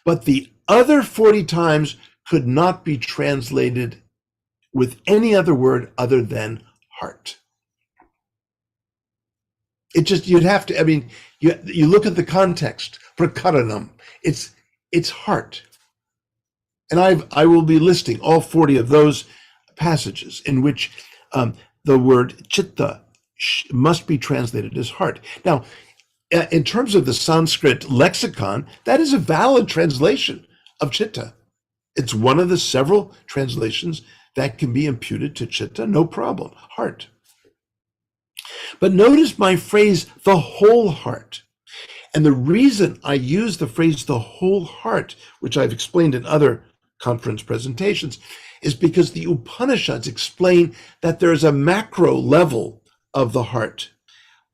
but the other 40 times could not be translated with any other word other than heart. You'd have to. I mean, you look at the context. Prakaranam. It's heart, and I will be listing all 40 of those passages in which the word chitta must be translated as heart. Now, in terms of the Sanskrit lexicon, that is a valid translation of chitta. It's one of the several translations that can be imputed to chitta, no problem, heart. But notice my phrase, the whole heart. And the reason I use the phrase, the whole heart, which I've explained in other conference presentations, is because the Upanishads explain that there is a macro level of the heart,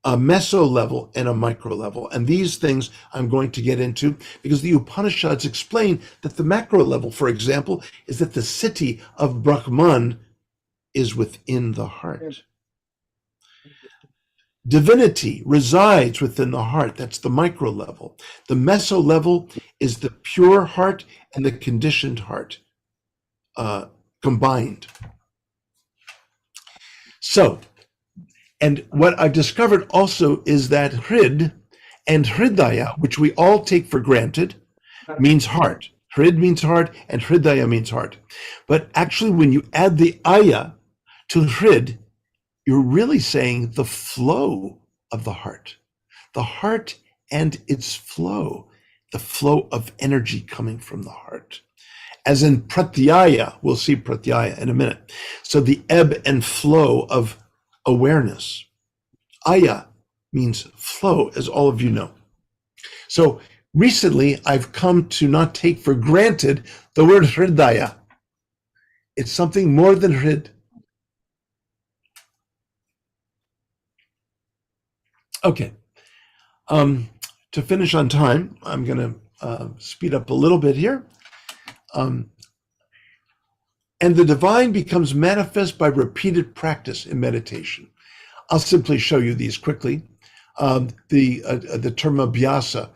a meso level and a micro level. And these things I'm going to get into because the Upanishads explain that the macro level, for example, is that the city of Brahman is within the heart. Divinity resides within the heart. That's the micro level. The meso level is the pure heart and the conditioned heart combined. So, and what I've discovered also is that hrid and hridaya, which we all take for granted, means heart. Hrid means heart and hridaya means heart. But actually, when you add the aya to hrid, you're really saying the flow of the heart and its flow, the flow of energy coming from the heart. As in pratyaya, we'll see pratyaya in a minute. So the ebb and flow of awareness. Aya means flow, as all of you know. So recently, I've come to not take for granted the word hridaya. It's something more than hrid. Okay, to finish on time, I'm going to speed up a little bit here. And the divine becomes manifest by repeated practice in meditation. I'll simply show you these quickly. The term abhyasa,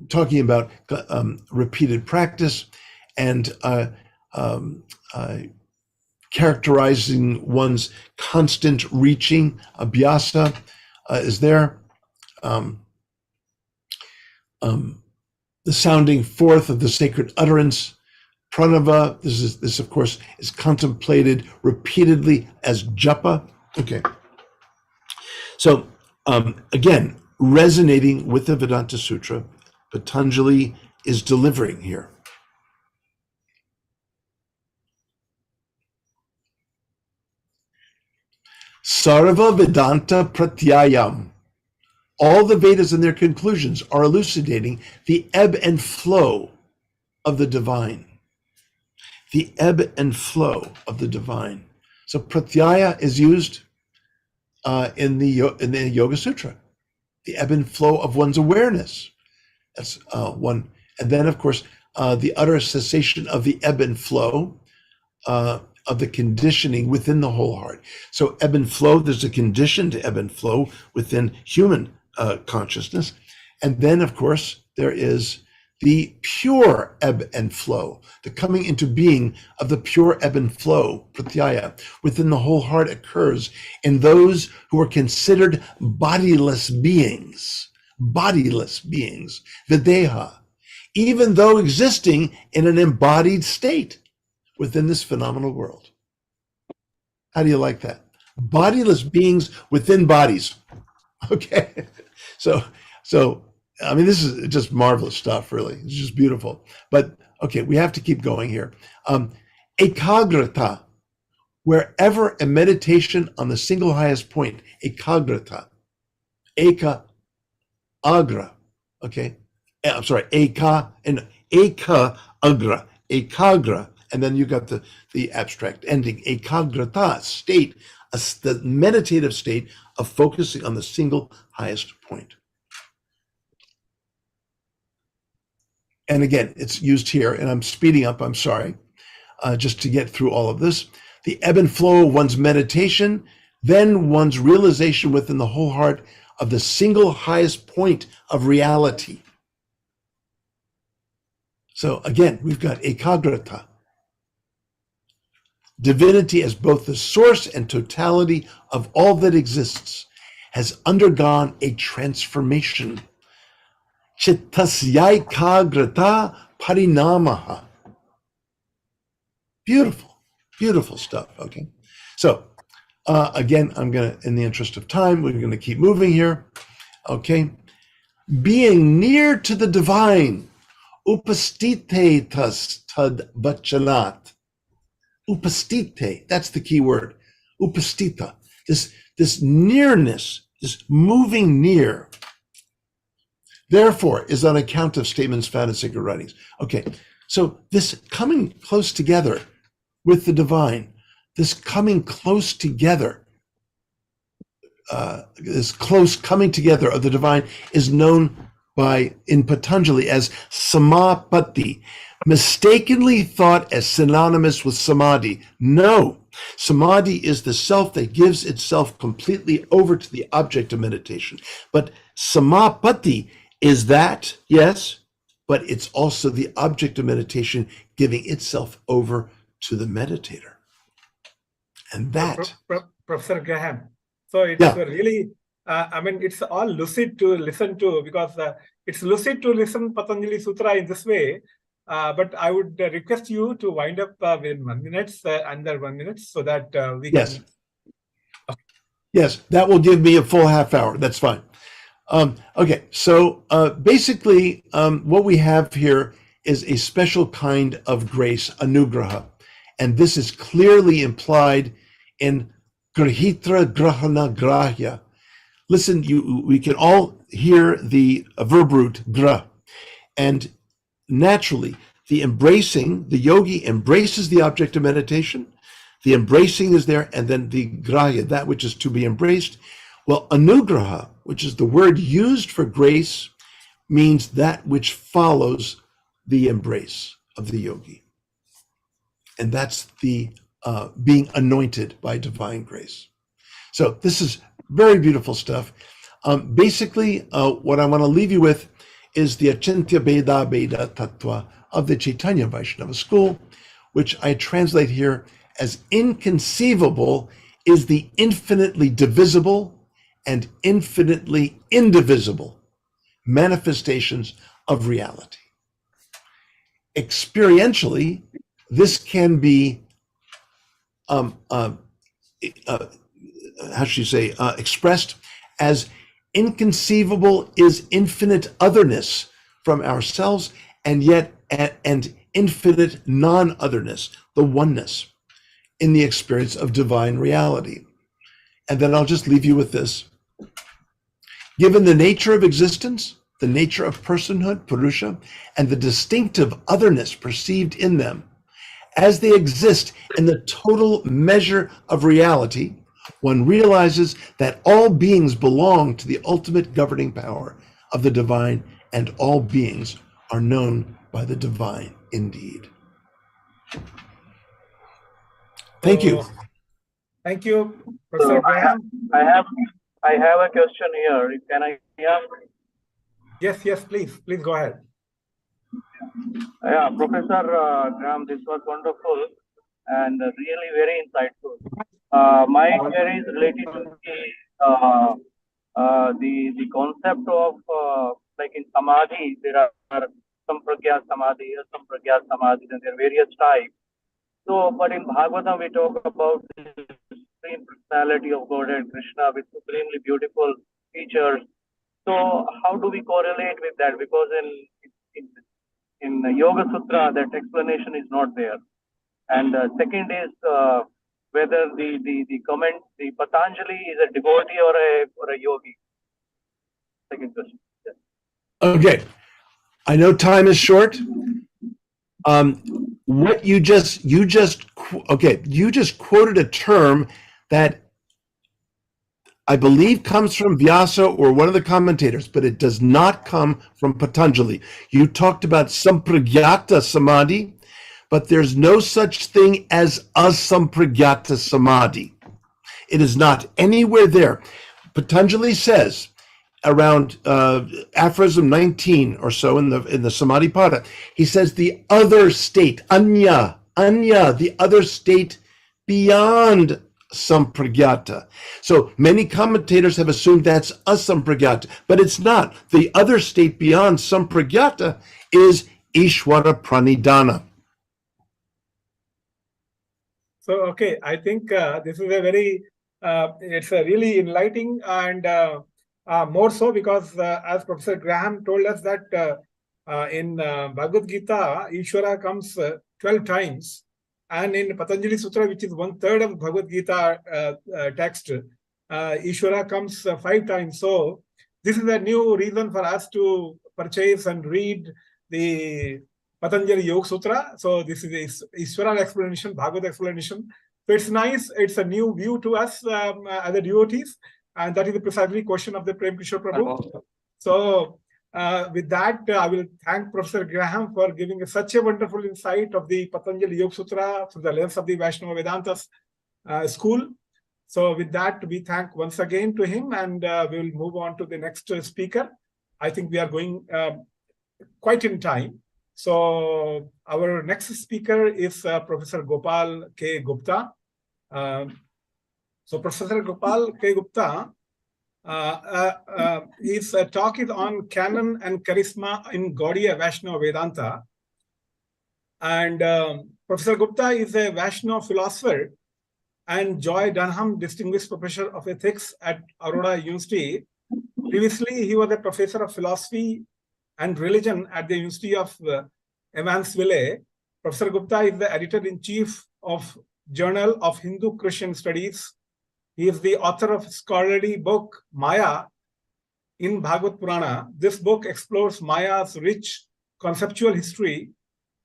talking about repeated practice and characterizing one's constant reaching. Abhyasa is there. The sounding forth of the sacred utterance. Pranava, this of course is contemplated repeatedly as japa. Okay. So again, resonating with the Vedanta Sutra, Patanjali is delivering here. Sarva Vedanta Pratyayam. All the Vedas and their conclusions are elucidating the ebb and flow of the divine. The ebb and flow of the divine. So pratyaya is used in the Yoga Sutra. The ebb and flow of one's awareness. That's one. And then, of course, the utter cessation of the ebb and flow of the conditioning within the whole heart. So ebb and flow, there's a condition to ebb and flow within human consciousness. And then, of course, there is the pure ebb and flow, the coming into being of the pure ebb and flow, pratyaya, within the whole heart occurs in those who are considered bodiless beings, the deha, even though existing in an embodied state within this phenomenal world. How do you like that? Bodiless beings within bodies. Okay, so I mean, this is just marvelous stuff, really. It's just beautiful. But okay, we have to keep going here. Ekagrata, wherever a meditation on the single highest point, ekagrata, eka, agra, okay? I'm sorry, eka and eka agra, ekagra, and then you got the abstract ending, ekagrata, state, the meditative state of focusing on the single highest point. And again, it's used here, and I'm speeding up, I'm sorry, just to get through all of this. The ebb and flow of one's meditation, then one's realization within the whole heart of the single highest point of reality. So again, we've got ekagrata. Divinity as both the source and totality of all that exists has undergone a transformation. Chittasyakagrata parinamaha. Beautiful, beautiful stuff, okay? So, again, I'm gonna, in the interest of time, we're gonna keep moving here, okay? Being near to the divine, upastite tas tad vachanat. Upastite, that's the key word, upastita, this nearness, this moving near, therefore is on account of statements found in sacred writings. Okay, so this coming close together with the divine, this coming close together, this close coming together of the divine is known in Patanjali as samapatti, mistakenly thought as synonymous with samadhi. No, samadhi is the self that gives itself completely over to the object of meditation. But samapatti is that, yes, but it's also the object of meditation giving itself over to the meditator. And that... Professor Graham, so it's really, I mean, it's all lucid to listen to, because it's lucid to listen Patanjali Sutra in this way. But I would request you to wind up within 1 minute, under 1 minute, so that we can... Yes. Okay. Yes, that will give me a full half hour. That's fine. Okay, so basically what we have here is a special kind of grace, anugraha. And this is clearly implied in grahitra grahana grahya. Listen, we can all hear the verb root gra. And naturally, the yogi embraces the object of meditation. The embracing is there, and then the grahya, that which is to be embraced. Well, anugraha, which is the word used for grace, means that which follows the embrace of the yogi. And that's the being anointed by divine grace. So this is very beautiful stuff. Basically, what I want to leave you with is the Achintya Beda Beda Tattva of the Chaitanya Vaishnava school, which I translate here as inconceivable is the infinitely divisible and infinitely indivisible manifestations of reality. Experientially, this can be, expressed as inconceivable is infinite otherness from ourselves, and yet and infinite non-otherness, the oneness in the experience of divine reality. And then I'll just leave you with this. Given the nature of existence, the nature of personhood, Purusha, and the distinctive otherness perceived in them, as they exist in the total measure of reality, one realizes that all beings belong to the ultimate governing power of the divine, and all beings are known by the divine indeed. Thank you. Thank you, Professor Graham. I have a question here. Can I hear? Yes, please go ahead. Yeah, Professor Graham, this was wonderful and really very insightful. My query is related to the concept of like in samadhi, there are some pragya samadhi, some pragya samadhi, and there are various types. So, but in Bhagavatam, we talk about the supreme personality of Godhead Krishna with supremely beautiful features. So, how do we correlate with that? Because in the Yoga Sutra, that explanation is not there. And second is whether the comment, the Patanjali is a devotee or a yogi. Second question. Yes. Okay, I know time is short. What you just quoted a term that I believe comes from Vyasa or one of the commentators, but it does not come from Patanjali. You talked about sampragyata samadhi, but there's no such thing as asampragyata samadhi. It is not anywhere there. Patanjali says around aphorism 19 or so in the Samadhi Pada, he says the other state, anya, the other state beyond sampragyata. So many commentators have assumed that's asampragyata, but it's not. The other state beyond sampragyata is Ishvara Pranidhana. So, okay, I think this is a very, it's a really enlightening and more so because as Professor Graham told us that in Bhagavad Gita, Ishvara comes 12 times. And in Patanjali Sutra, which is 1/3 of Bhagavad Gita text, Ishvara comes 5 times. So this is a new reason for us to purchase and read the Patanjali Yoga Sutra. So this is Ishvara explanation, Bhagavad explanation. So it's nice. It's a new view to us as devotees. And that is the precisely question of the Prem Kishore Prabhu. So with that, I will thank Professor Graham for giving such a wonderful insight of the Patanjali Yoga Sutra through the lens of the Vaishnava Vedanta school. So with that, we thank once again to him, and we will move on to the next speaker. I think we are going quite in time. So our next speaker is Professor Gopal K. Gupta. So Professor Gopal K. Gupta, his talk is on canon and charisma in Gaudiya Vaishnava Vedanta. And Professor Gupta is a Vaishnava philosopher and Joy Dunham Distinguished Professor of Ethics at Aurora University. Previously, he was a professor of philosophy and religion at the University of Evansville. Professor Gupta is the editor-in-chief of Journal of Hindu-Christian Studies. He is the author of scholarly book Maya in Bhagavad Purana. This book explores Maya's rich conceptual history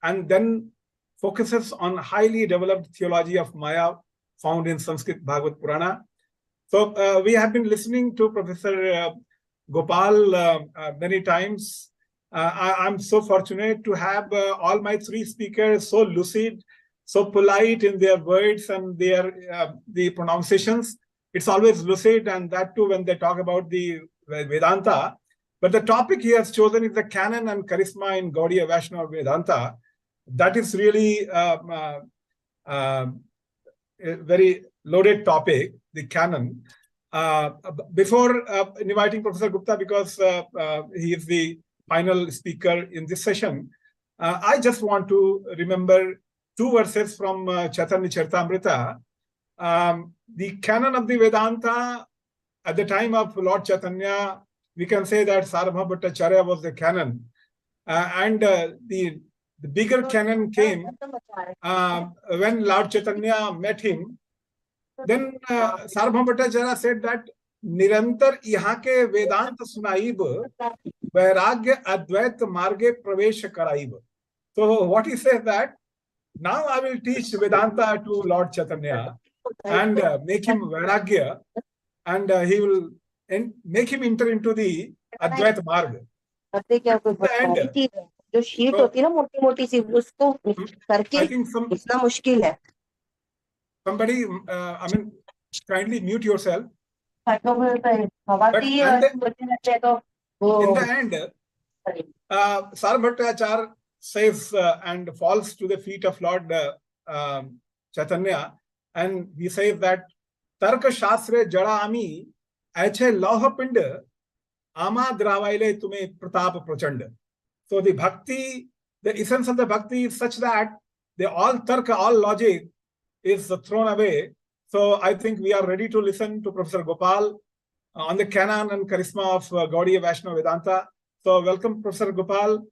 and then focuses on highly developed theology of Maya found in Sanskrit Bhagavad Purana. So we have been listening to Professor Gopal many times. I'm so fortunate to have all my 3 speakers so lucid, so polite in their words and their the pronunciations. it's always lucid, and that too when they talk about the Vedanta. But the topic he has chosen is the canon and charisma in Gaudiya Vaishnava Vedanta. That is really a very loaded topic, the canon. Before inviting Professor Gupta, because he is the final speaker in this session, I just want to remember two verses from Chaitanya Charitamrita. The canon of the Vedanta at the time of Lord Chaitanya, we can say that Sarabhama Bhattacharya was the canon. And the bigger canon came when Lord Chaitanya met him. Then Sarabhama Bhattacharya said that Nirantar यहाँ के वेदांत सुनाइब वैराग्य अद्वैत मार्गे प्रवेश कराइब. So what he says that now I will teach Vedanta to Lord Chaitanya and make him Vairagya, and he will make him enter into the Advaita Marg. जो sheet होती है ना मोटी मोटी सी उसको करके इतना मुश्किल है. Somebody, I mean, kindly mute yourself. But in the end, Sarabhattacharya says and falls to the feet of Lord Chaitanya, and he says that Tarka Shastre Jada Ami Aiche Lauha Pind Ama Dravaile Tume Pratap Prachanda. So the bhakti, the essence of the bhakti is such that all tarka, all logic is thrown away. So I think we are ready to listen to Professor Gopal on the canon and charisma of Gaudiya Vaishnava Vedanta. So welcome, Professor Gopal.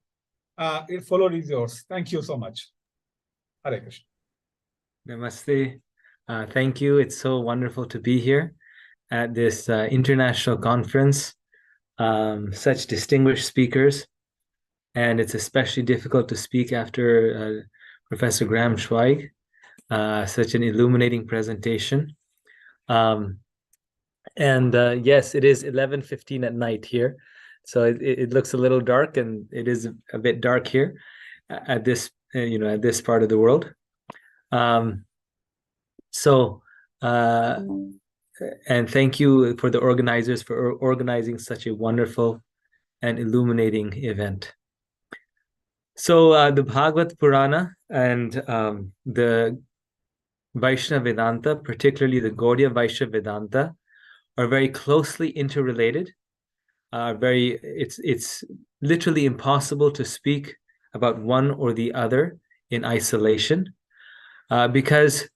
It followed is yours. Thank you so much. Hare Krishna. Namaste. Thank you. It's so wonderful to be here at this international conference. Such distinguished speakers. And it's especially difficult to speak after Professor Graham Schweig. Such an illuminating presentation. Yes, it is 11:15 at night here. So it looks a little dark, and it is a bit dark here at this, at this part of the world. And thank you for the organizers for organizing such a wonderful and illuminating event. So the Bhagavad Purana and the Vaishnava Vedanta, particularly the Gaudiya Vaishnava Vedanta, are very closely interrelated. It's literally impossible to speak about one or the other in isolation, because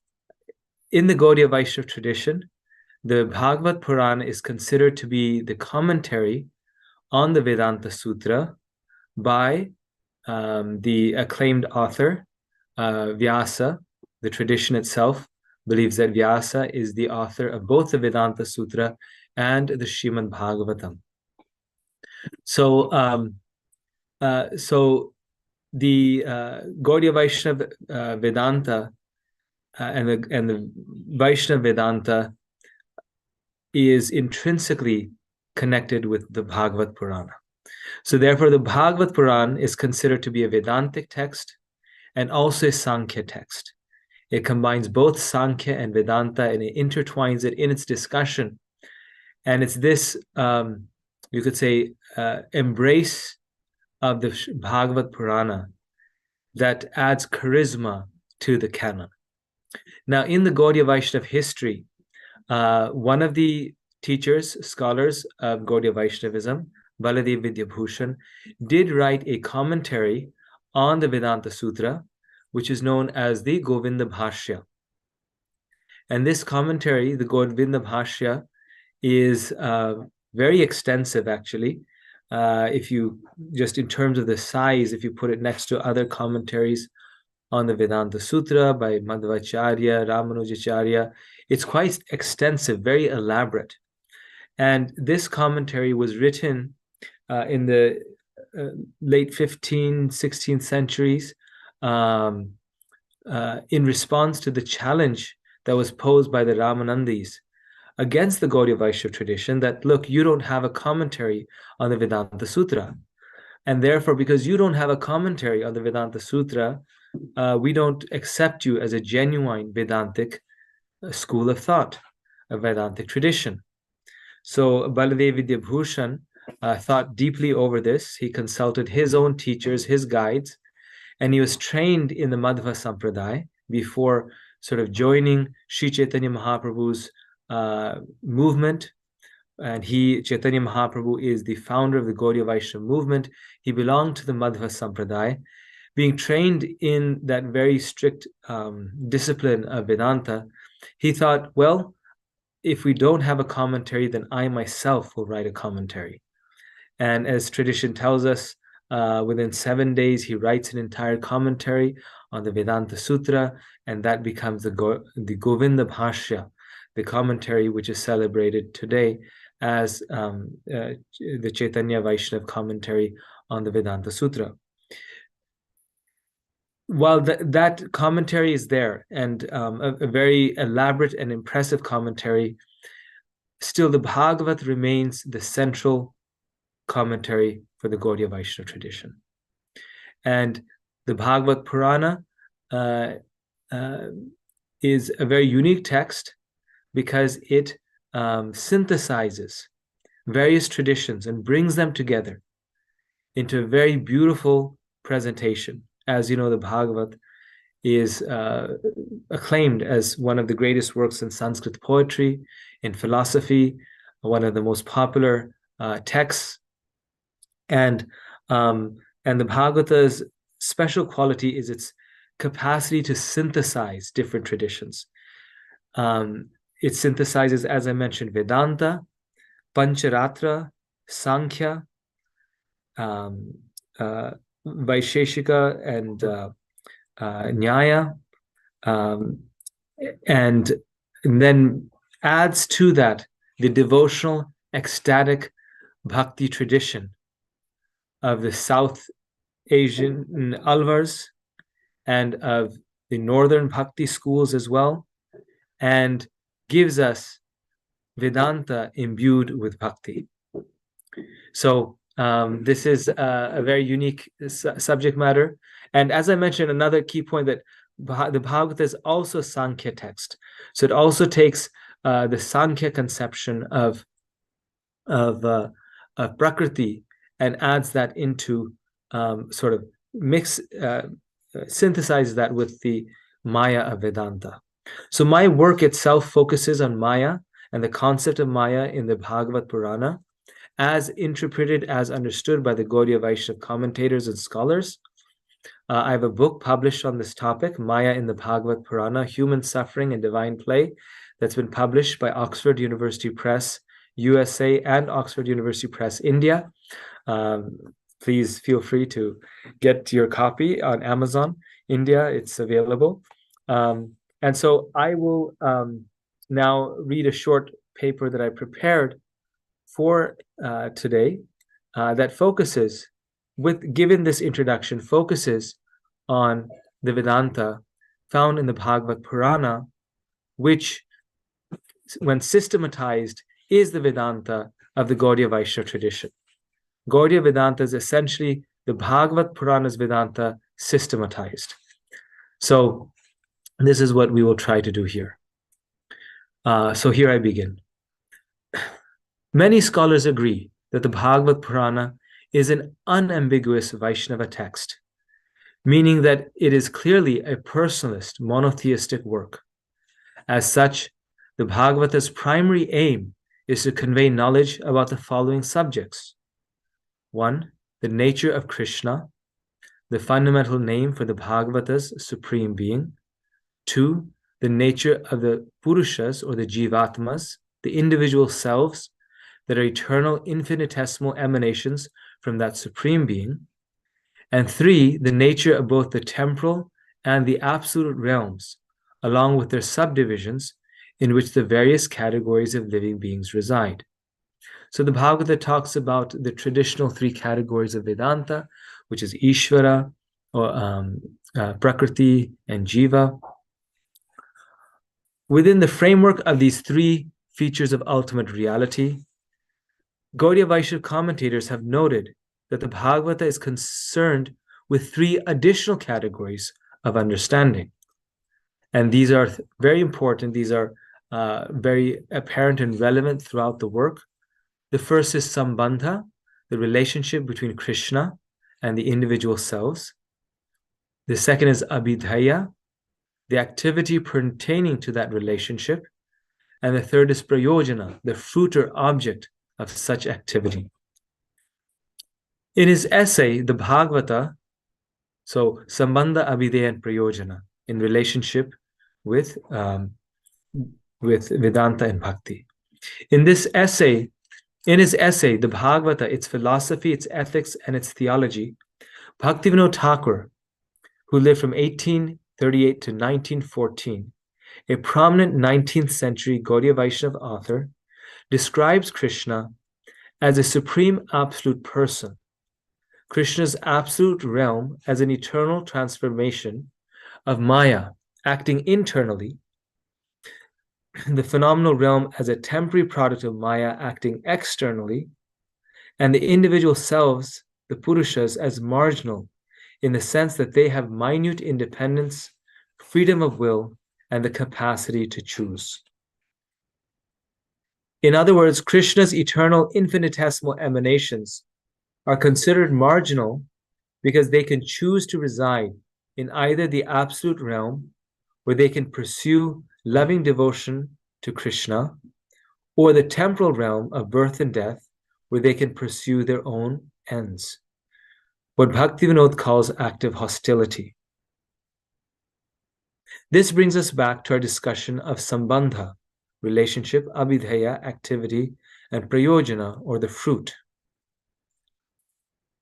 in the Gaudiya Vaishnava tradition, the Bhagavad Purana is considered to be the commentary on the Vedanta Sutra by the acclaimed author, Vyasa. The tradition itself believes that Vyasa is the author of both the Vedanta Sutra and the Srimad Bhagavatam. So, the Gaudiya Vaishnava Vedanta and the Vaishnava Vedanta is intrinsically connected with the Bhagavad Purana. So therefore, the Bhagavad Purana is considered to be a Vedantic text and also a Sankhya text. It combines both Sankhya and Vedanta, and it intertwines it in its discussion. And it's this, you could say, embrace of the Bhagavad Purana that adds charisma to the canon. Now, in the Gaudiya Vaishnava history, one of the teachers, scholars of Gaudiya Vaishnavism, Baladev Vidyabhushan, did write a commentary on the Vedanta Sutra, which is known as the Govinda Bhashya. And this commentary, the Govinda Bhashya, is very extensive, actually. If you, just in terms of the size, if you put it next to other commentaries on the Vedanta Sutra by Madhvacharya, Ramanujacharya, it's quite extensive, very elaborate. And this commentary was written in the late 15th, 16th centuries in response to the challenge that was posed by the Ramanandis against the Gaudiya Vaishnava tradition that, look, you don't have a commentary on the Vedanta Sutra. And therefore, because you don't have a commentary on the Vedanta Sutra, we don't accept you as a genuine Vedantic school of thought, Vedantic tradition. So Baladev Vidyabhushan thought deeply over this. He consulted his own teachers, his guides, and he was trained in the Madhva Sampradaya before sort of joining Sri Chaitanya Mahaprabhu's movement. And Chaitanya Mahaprabhu, is the founder of the Gaudiya Vaishnava movement. He belonged to the Madhva Sampradaya. Being trained in that very strict discipline of Vedanta, he thought, well, if we don't have a commentary, then I myself will write a commentary. And as tradition tells us, within 7 days, he writes an entire commentary on the Vedanta Sutra, and that becomes the Govinda Bhashya, the commentary which is celebrated today as the Chaitanya Vaishnava commentary on the Vedanta Sutra. While that commentary is there, and a very elaborate and impressive commentary, still the Bhagavat remains the central commentary for the Gaudiya Vaishnava tradition. And the Bhagavad Purana is a very unique text because it synthesizes various traditions and brings them together into a very beautiful presentation. As you know, the Bhagavad is acclaimed as one of the greatest works in Sanskrit poetry, in philosophy, one of the most popular texts. And the Bhagavata's special quality is its capacity to synthesize different traditions. It synthesizes, as I mentioned, Vedanta, Pancharatra, Sankhya, Vaisheshika, and Nyaya, and then adds to that the devotional, ecstatic bhakti tradition of the South Asian Alvars and of the Northern Bhakti schools as well, and gives us Vedanta imbued with bhakti. So this is a very unique subject matter. And as I mentioned, another key point that the Bhagavata is also a Sankhya text. So it also takes the Sankhya conception of Prakriti and adds that into sort of synthesizes that with the Maya of Vedanta. So my work itself focuses on Maya and the concept of Maya in the Bhagavad Purana, as interpreted, as understood by the Gaudiya Vaishnava commentators and scholars. I have a book published on this topic, Maya in the Bhagavad Purana, Human Suffering and Divine Play, that's been published by Oxford University Press, USA, and Oxford University Press, India. Please feel free to get your copy on Amazon India. It's available. And so I will now read a short paper that I prepared for today that focuses, given this introduction, focuses on the Vedanta found in the Bhagavad Purana, which, when systematized, is the Vedanta of the Gaudiya Vaishnava tradition. Gaudiya Vedanta is essentially the Bhagavad Purana's Vedanta systematized. So this is what we will try to do here. So here I begin. Many scholars agree that the Bhagavad Purana is an unambiguous Vaishnava text, meaning that it is clearly a personalist, monotheistic work. As such, the Bhagavata's primary aim is to convey knowledge about the following subjects. 1. The nature of Krishna, the fundamental name for the Bhagavata's supreme being. 2. The nature of the Purushas, or the Jivatmas, the individual selves that are eternal infinitesimal emanations from that supreme being. And 3. The nature of both the temporal and the absolute realms, along with their subdivisions in which the various categories of living beings reside. So the Bhagavata talks about the traditional 3 categories of Vedanta, which is Ishvara, or Prakriti, and Jiva. Within the framework of these 3 features of ultimate reality, Gaudiya Vaishnava commentators have noted that the Bhagavata is concerned with 3 additional categories of understanding. And these are very important. These are very apparent and relevant throughout the work. The first is Sambandha, the relationship between Krishna and the individual selves. The second is Abhidhaya, the activity pertaining to that relationship. And the third is Prayojana, the fruit or object of such activity. In his essay, the Bhagavata, so Sambandha, Abhidhaya, and Prayojana, in relationship with Vedanta and Bhakti. In his essay, the Bhagavata, its philosophy, its ethics, and its theology, Bhaktivinoda Thakur, who lived from 1838 to 1914, a prominent 19th century Gaudiya Vaishnava author, describes Krishna as a supreme absolute person, Krishna's absolute realm as an eternal transformation of Maya acting internally, the phenomenal realm as a temporary product of Maya acting externally, and the individual selves, the Purushas, as marginal in the sense that they have minute independence, freedom of will, and the capacity to choose. In other words, Krishna's eternal infinitesimal emanations are considered marginal because they can choose to reside in either the absolute realm, where they can pursue loving devotion to Krishna, or the temporal realm of birth and death, where they can pursue their own ends, what Bhaktivinoda calls active hostility. This brings us back to our discussion of Sambandha, relationship, Abhidhaya, activity, and Prayojana, or the fruit.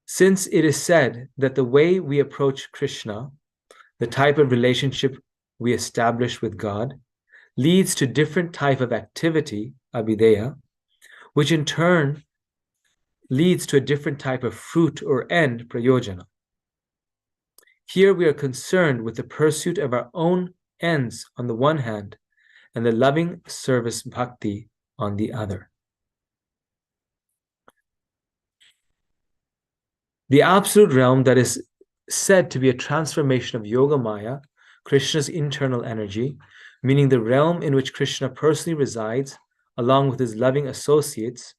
Since it is said that the way we approach Krishna, the type of relationship we establish with God, leads to different type of activity, Abhidhaya, which in turn leads to a different type of fruit or end, Prayojana. Here we are concerned with the pursuit of our own ends on the one hand, and the loving service bhakti on the other. The absolute realm that is said to be a transformation of Yoga Maya, Krishna's internal energy, meaning the realm in which Krishna personally resides, along with his loving associates,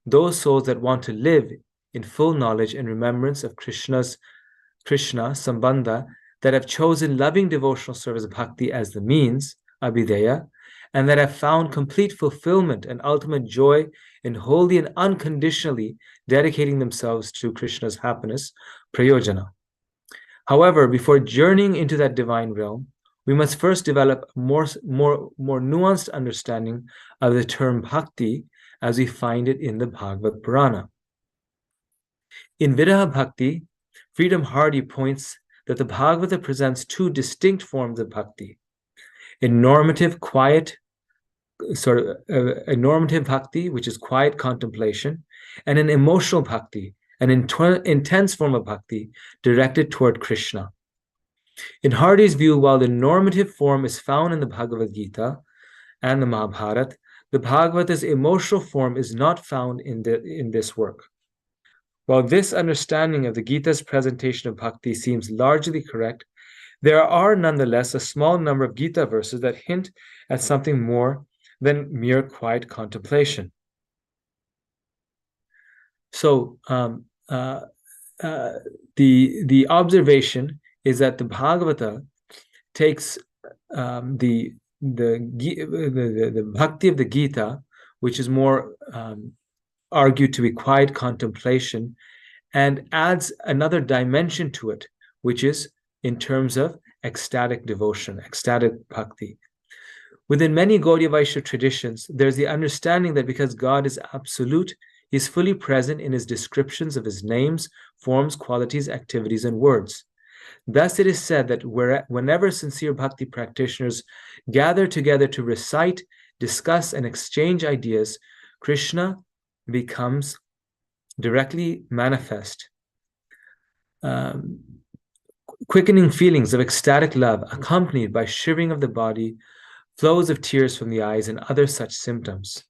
those souls that want to live in full knowledge and remembrance of Krishna, Sambandha, that have chosen loving devotional service bhakti as the means, Abhidhaya, and that have found complete fulfillment and ultimate joy in wholly and unconditionally dedicating themselves to Krishna's happiness, Prayojana. However, before journeying into that divine realm, we must first develop a more nuanced understanding of the term bhakti as we find it in the Bhagavad Purana. In Viraha Bhakti, Freedom Hardy points that the Bhagavata presents two distinct forms of bhakti: a normative bhakti, which is quiet contemplation, and an emotional bhakti, an intense form of bhakti directed toward Krishna. In Hardy's view, while the normative form is found in the Bhagavad Gita and the Mahabharata, the Bhagavata's emotional form is not found in this work. While this understanding of the Gita's presentation of bhakti seems largely correct, there are nonetheless a small number of Gita verses that hint at something more than mere quiet contemplation. So the observation is that the Bhagavata takes the bhakti of the Gita, which is more argued to be quiet contemplation, and adds another dimension to it, which is in terms of ecstatic devotion, ecstatic bhakti. Within many Gaudiya Vaishnava traditions, there's the understanding that because God is absolute, he is fully present in his descriptions of his names, forms, qualities, activities, and words. Thus it is said that whenever sincere bhakti practitioners gather together to recite, discuss, and exchange ideas, Krishna becomes directly manifest. Quickening feelings of ecstatic love accompanied by shivering of the body, flows of tears from the eyes, and other such symptoms.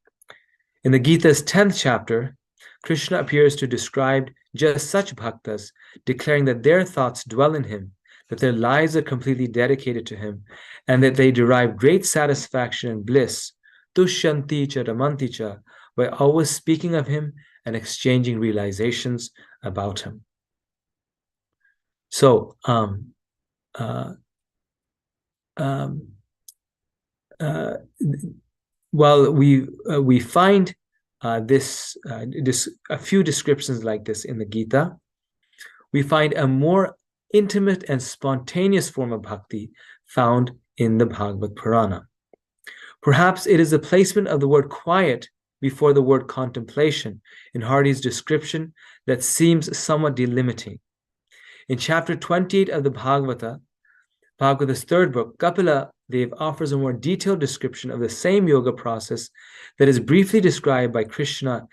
In the Gita's 10th chapter, Krishna appears to describe just such bhaktas, declaring that their thoughts dwell in him, that their lives are completely dedicated to him, and that they derive great satisfaction and bliss, tushyanti cha ramanti cha, by always speaking of him and exchanging realizations about him. So, while we find a few descriptions like this in the Gita, we find a more intimate and spontaneous form of bhakti found in the Bhagavad Purana. Perhaps it is the placement of the word quiet before the word contemplation in Hardy's description that seems somewhat delimiting. In chapter 28 of the Bhagavata's third book, Kapila Dev offers a more detailed description of the same yoga process that is briefly described by Krishna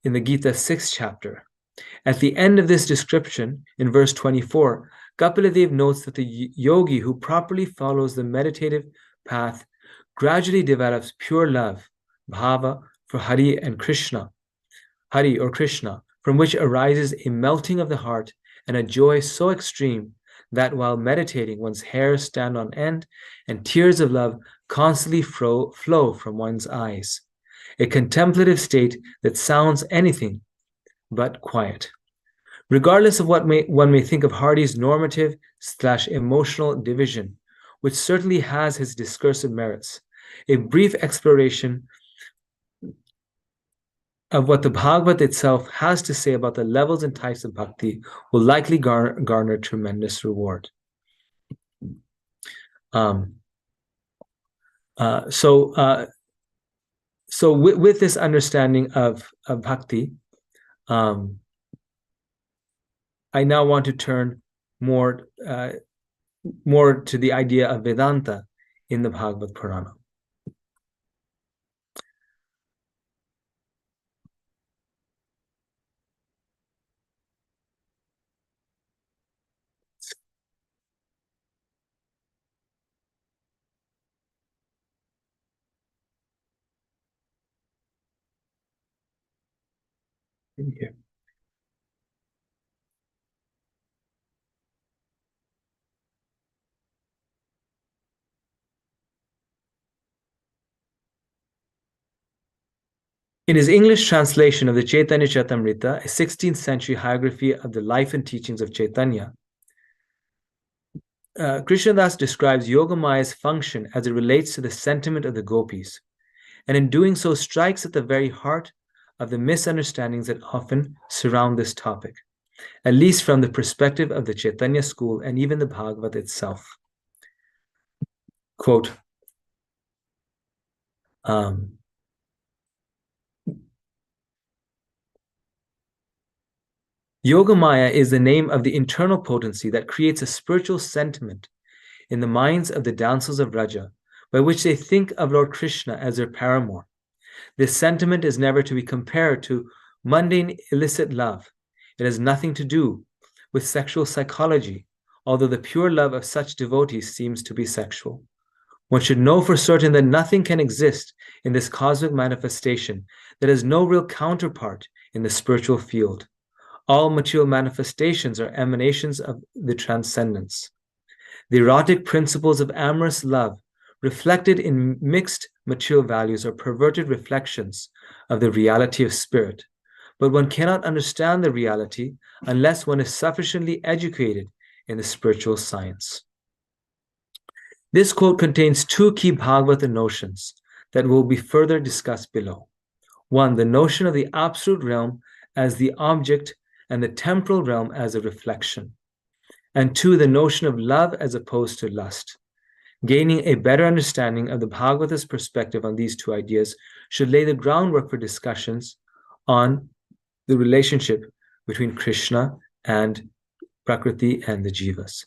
in the Gita's 6th chapter. At the end of this description, in verse 24, Kapila Dev notes that the yogi who properly follows the meditative path gradually develops pure love, bhava, for Hari and Krishna, Hari or Krishna, from which arises a melting of the heart and a joy so extreme that while meditating, one's hairs stand on end and tears of love constantly flow from one's eyes. A contemplative state that sounds anything but quiet. Regardless of what one may think of Hardy's normative/emotional division, which certainly has his discursive merits, a brief exploration of what the Bhagavad itself has to say about the levels and types of bhakti will likely garner tremendous reward. So with this understanding of bhakti, I now want to turn more to the idea of Vedanta in the Bhagavad Purana. Here. In his English translation of the Chaitanya Charitamrita, a 16th century hagiography of the life and teachings of Chaitanya, Krishnadas describes Yogamaya's function as it relates to the sentiment of the gopis, and in doing so strikes at the very heart of the misunderstandings that often surround this topic, at least from the perspective of the Chaitanya school and even the Bhagavad itself. Quote, Yogamaya is the name of the internal potency that creates a spiritual sentiment in the minds of the damsels of Raja, by which they think of Lord Krishna as their paramour. This sentiment is never to be compared to mundane illicit love. It has nothing to do with sexual psychology, although the pure love of such devotees seems to be sexual. One should know for certain that nothing can exist in this cosmic manifestation that has no real counterpart in the spiritual field. All material manifestations are emanations of the transcendence. The erotic principles of amorous love reflected in mixed material values are perverted reflections of the reality of spirit. But one cannot understand the reality unless one is sufficiently educated in the spiritual science. This quote contains two key Bhagavata notions that will be further discussed below. One, the notion of the absolute realm as the object and the temporal realm as a reflection. And two, the notion of love as opposed to lust. Gaining a better understanding of the Bhagavata's perspective on these two ideas should lay the groundwork for discussions on the relationship between Krishna and Prakriti and the Jivas.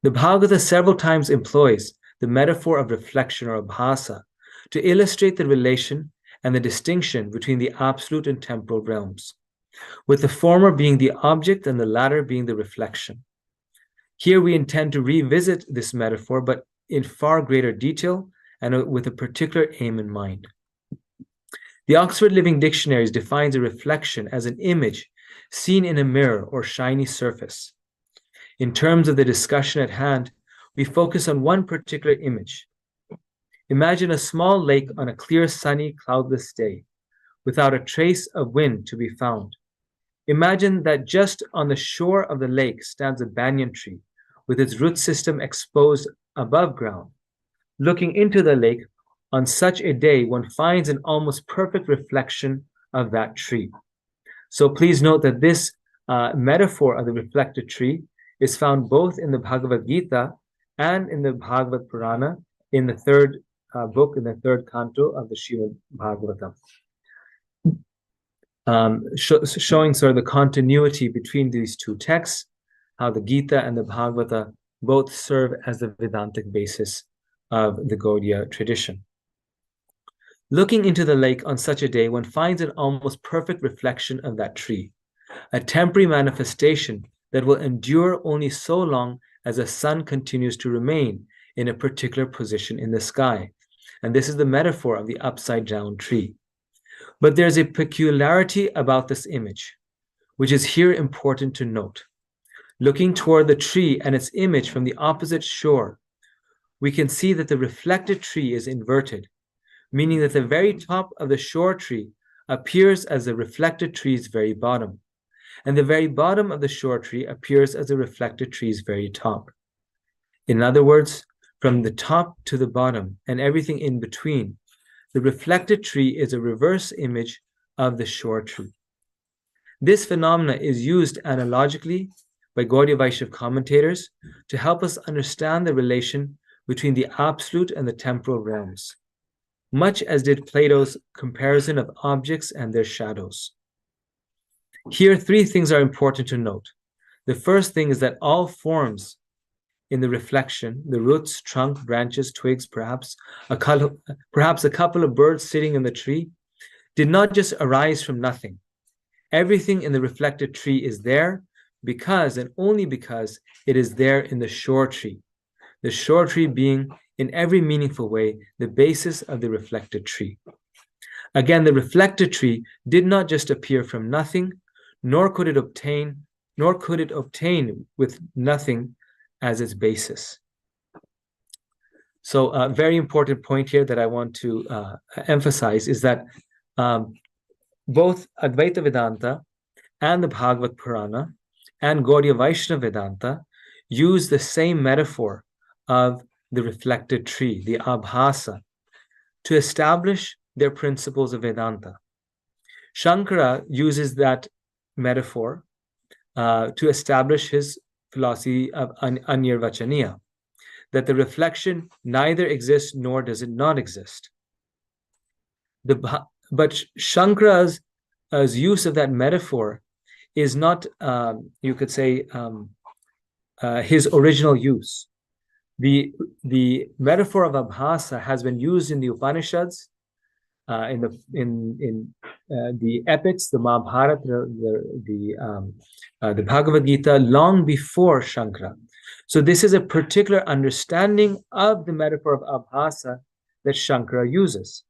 The Bhagavata several times employs the metaphor of reflection or abhasa to illustrate the relation and the distinction between the absolute and temporal realms, with the former being the object and the latter being the reflection. Here we intend to revisit this metaphor, but in far greater detail and with a particular aim in mind. The Oxford Living Dictionary defines a reflection as an image seen in a mirror or shiny surface. In terms of the discussion at hand, we focus on one particular image. Imagine a small lake on a clear, sunny, cloudless day, without a trace of wind to be found. Imagine that just on the shore of the lake stands a banyan tree, with its root system exposed above ground. Looking into the lake, on such a day, one finds an almost perfect reflection of that tree. So please note that this metaphor of the reflected tree is found both in the Bhagavad Gita and in the Bhagavad Purana, in the third book, in the third canto of the Srimad Bhagavatam. Showing sort of the continuity between these two texts, how the Gita and the Bhagavata both serve as the Vedantic basis of the Gaudiya tradition. Looking into the lake on such a day, one finds an almost perfect reflection of that tree, a temporary manifestation that will endure only so long as the sun continues to remain in a particular position in the sky. And this is the metaphor of the upside-down tree. But there's a peculiarity about this image, which is here important to note. Looking toward the tree and its image from the opposite shore, we can see that the reflected tree is inverted, meaning that the very top of the shore tree appears as the reflected tree's very bottom, and the very bottom of the shore tree appears as the reflected tree's very top. In other words, from the top to the bottom and everything in between, the reflected tree is a reverse image of the shore tree. This phenomena is used analogically by Gaudiya Vaishnava commentators to help us understand the relation between the absolute and the temporal realms, much as did Plato's comparison of objects and their shadows. Here, three things are important to note. The first thing is that all forms in the reflection, the roots, trunk, branches, twigs, perhaps a couple of birds sitting in the tree, did not just arise from nothing. Everything in the reflected tree is there because and only because it is there in the shore tree. The shore tree being, in every meaningful way, the basis of the reflected tree. Again, the reflected tree did not just appear from nothing, nor could it obtain with nothing as its basis. So a very important point here that I want to emphasize is that both Advaita Vedanta and the Bhagavad Purana and Gaudiya Vaishnava Vedanta use the same metaphor of the reflected tree, the abhasa, to establish their principles of Vedanta. Shankara uses that metaphor to establish his philosophy of Anirvachaniya, that the reflection neither exists nor does it not exist. But Shankara's use of that metaphor is not, you could say, his original use. The metaphor of abhasa has been used in the Upanishads, in the epics, the Mahabharata, the Bhagavad Gita, long before Shankara. So this is a particular understanding of the metaphor of abhasa that Shankara uses.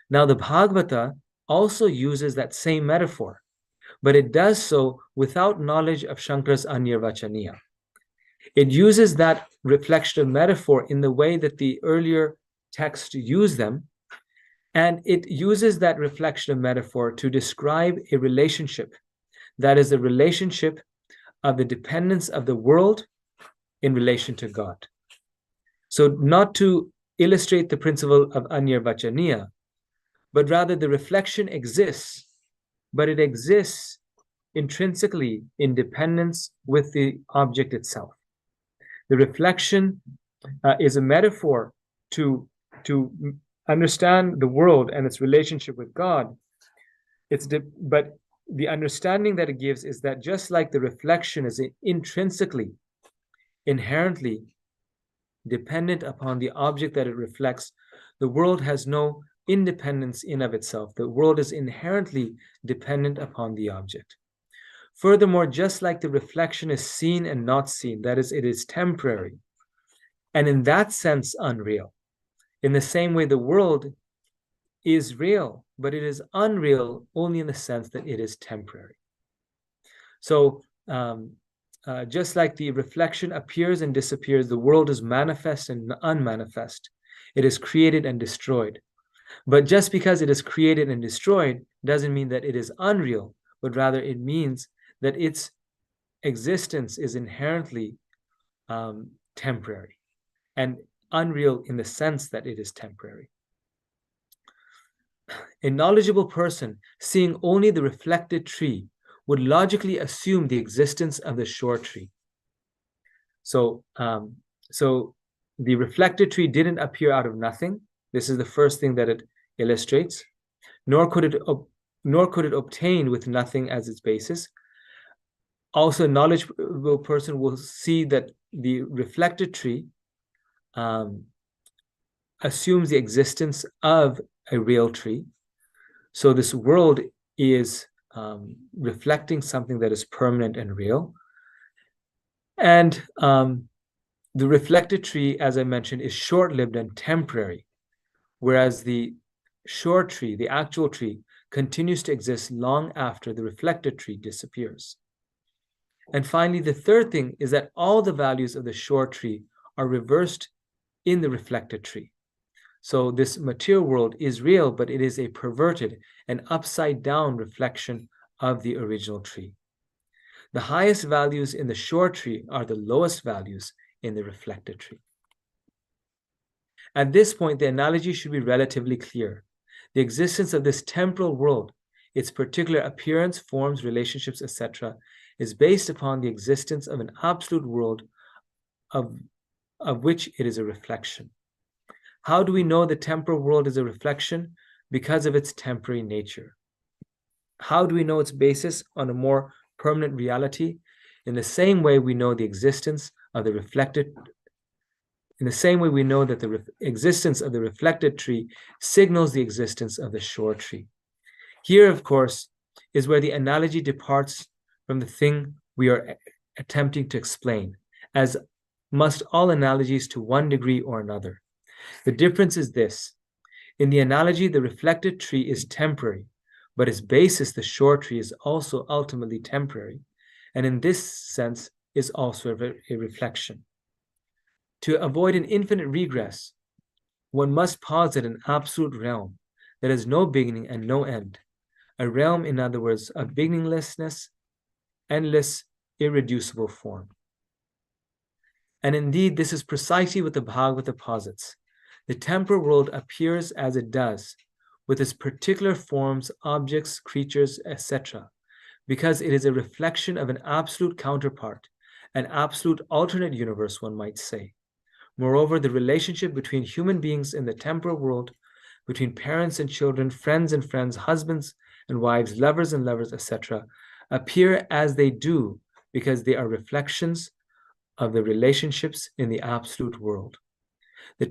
Now the Bhagavata also uses that same metaphor, but it does so without knowledge of Shankara's Anirvachaniya. It uses that reflection of metaphor in the way that the earlier texts use them, and it uses that reflection of metaphor to describe a relationship that is the relationship of the dependence of the world in relation to God. So not to illustrate the principle of Anirvachaniya, but rather the reflection exists, but it exists intrinsically in dependence with the object itself. The reflection is a metaphor to understand the world and its relationship with God. But the understanding that it gives is that just like the reflection is intrinsically, inherently dependent upon the object that it reflects, the world has no independence in of itself. The world is inherently dependent upon the object. Furthermore, just like the reflection is seen and not seen, that is, it is temporary, and in that sense unreal. In the same way, the world is real, but it is unreal only in the sense that it is temporary. So just like the reflection appears and disappears, the world is manifest and unmanifest. It is created and destroyed. But just because it is created and destroyed doesn't mean that it is unreal, but rather it means that its existence is inherently temporary and unreal in the sense that it is temporary. A knowledgeable person seeing only the reflected tree would logically assume the existence of the sure tree. So the reflected tree didn't appear out of nothing. This is the first thing that it illustrates. Nor could it obtain with nothing as its basis. Also, a knowledgeable person will see that the reflected tree assumes the existence of a real tree. So this world is reflecting something that is permanent and real. And the reflected tree, as I mentioned, is short-lived and temporary, whereas the sure tree, the actual tree, continues to exist long after the reflected tree disappears. And finally, the third thing is that all the values of the sure tree are reversed in the reflected tree. So this material world is real, but it is a perverted and upside down reflection of the original tree. The highest values in the sure tree are the lowest values in the reflected tree. At this point, the analogy should be relatively clear. The existence of this temporal world, its particular appearance, forms, relationships, etc., is based upon the existence of an absolute world of which it is a reflection. How do we know the temporal world is a reflection? Because of its temporary nature. How do we know its basis on a more permanent reality? In the same way we know the existence of the reflected, in the same way we know that the existence of the reflected tree signals the existence of the sure tree. Here, of course, is where the analogy departs from the thing we are attempting to explain, as must all analogies to one degree or another. The difference is this. In the analogy, the reflected tree is temporary, but its basis, the sure tree, is also ultimately temporary, and in this sense is also a reflection. To avoid an infinite regress, one must posit an absolute realm that has no beginning and no end, a realm, in other words, of beginninglessness, endless, irreducible form. And indeed, this is precisely what the Bhagavata posits. The temporal world appears as it does, with its particular forms, objects, creatures, etc., because it is a reflection of an absolute counterpart, an absolute alternate universe, one might say. Moreover, the relationship between human beings in the temporal world, between parents and children, friends and friends, husbands and wives, lovers and lovers, etc., appear as they do because they are reflections of the relationships in the absolute world. The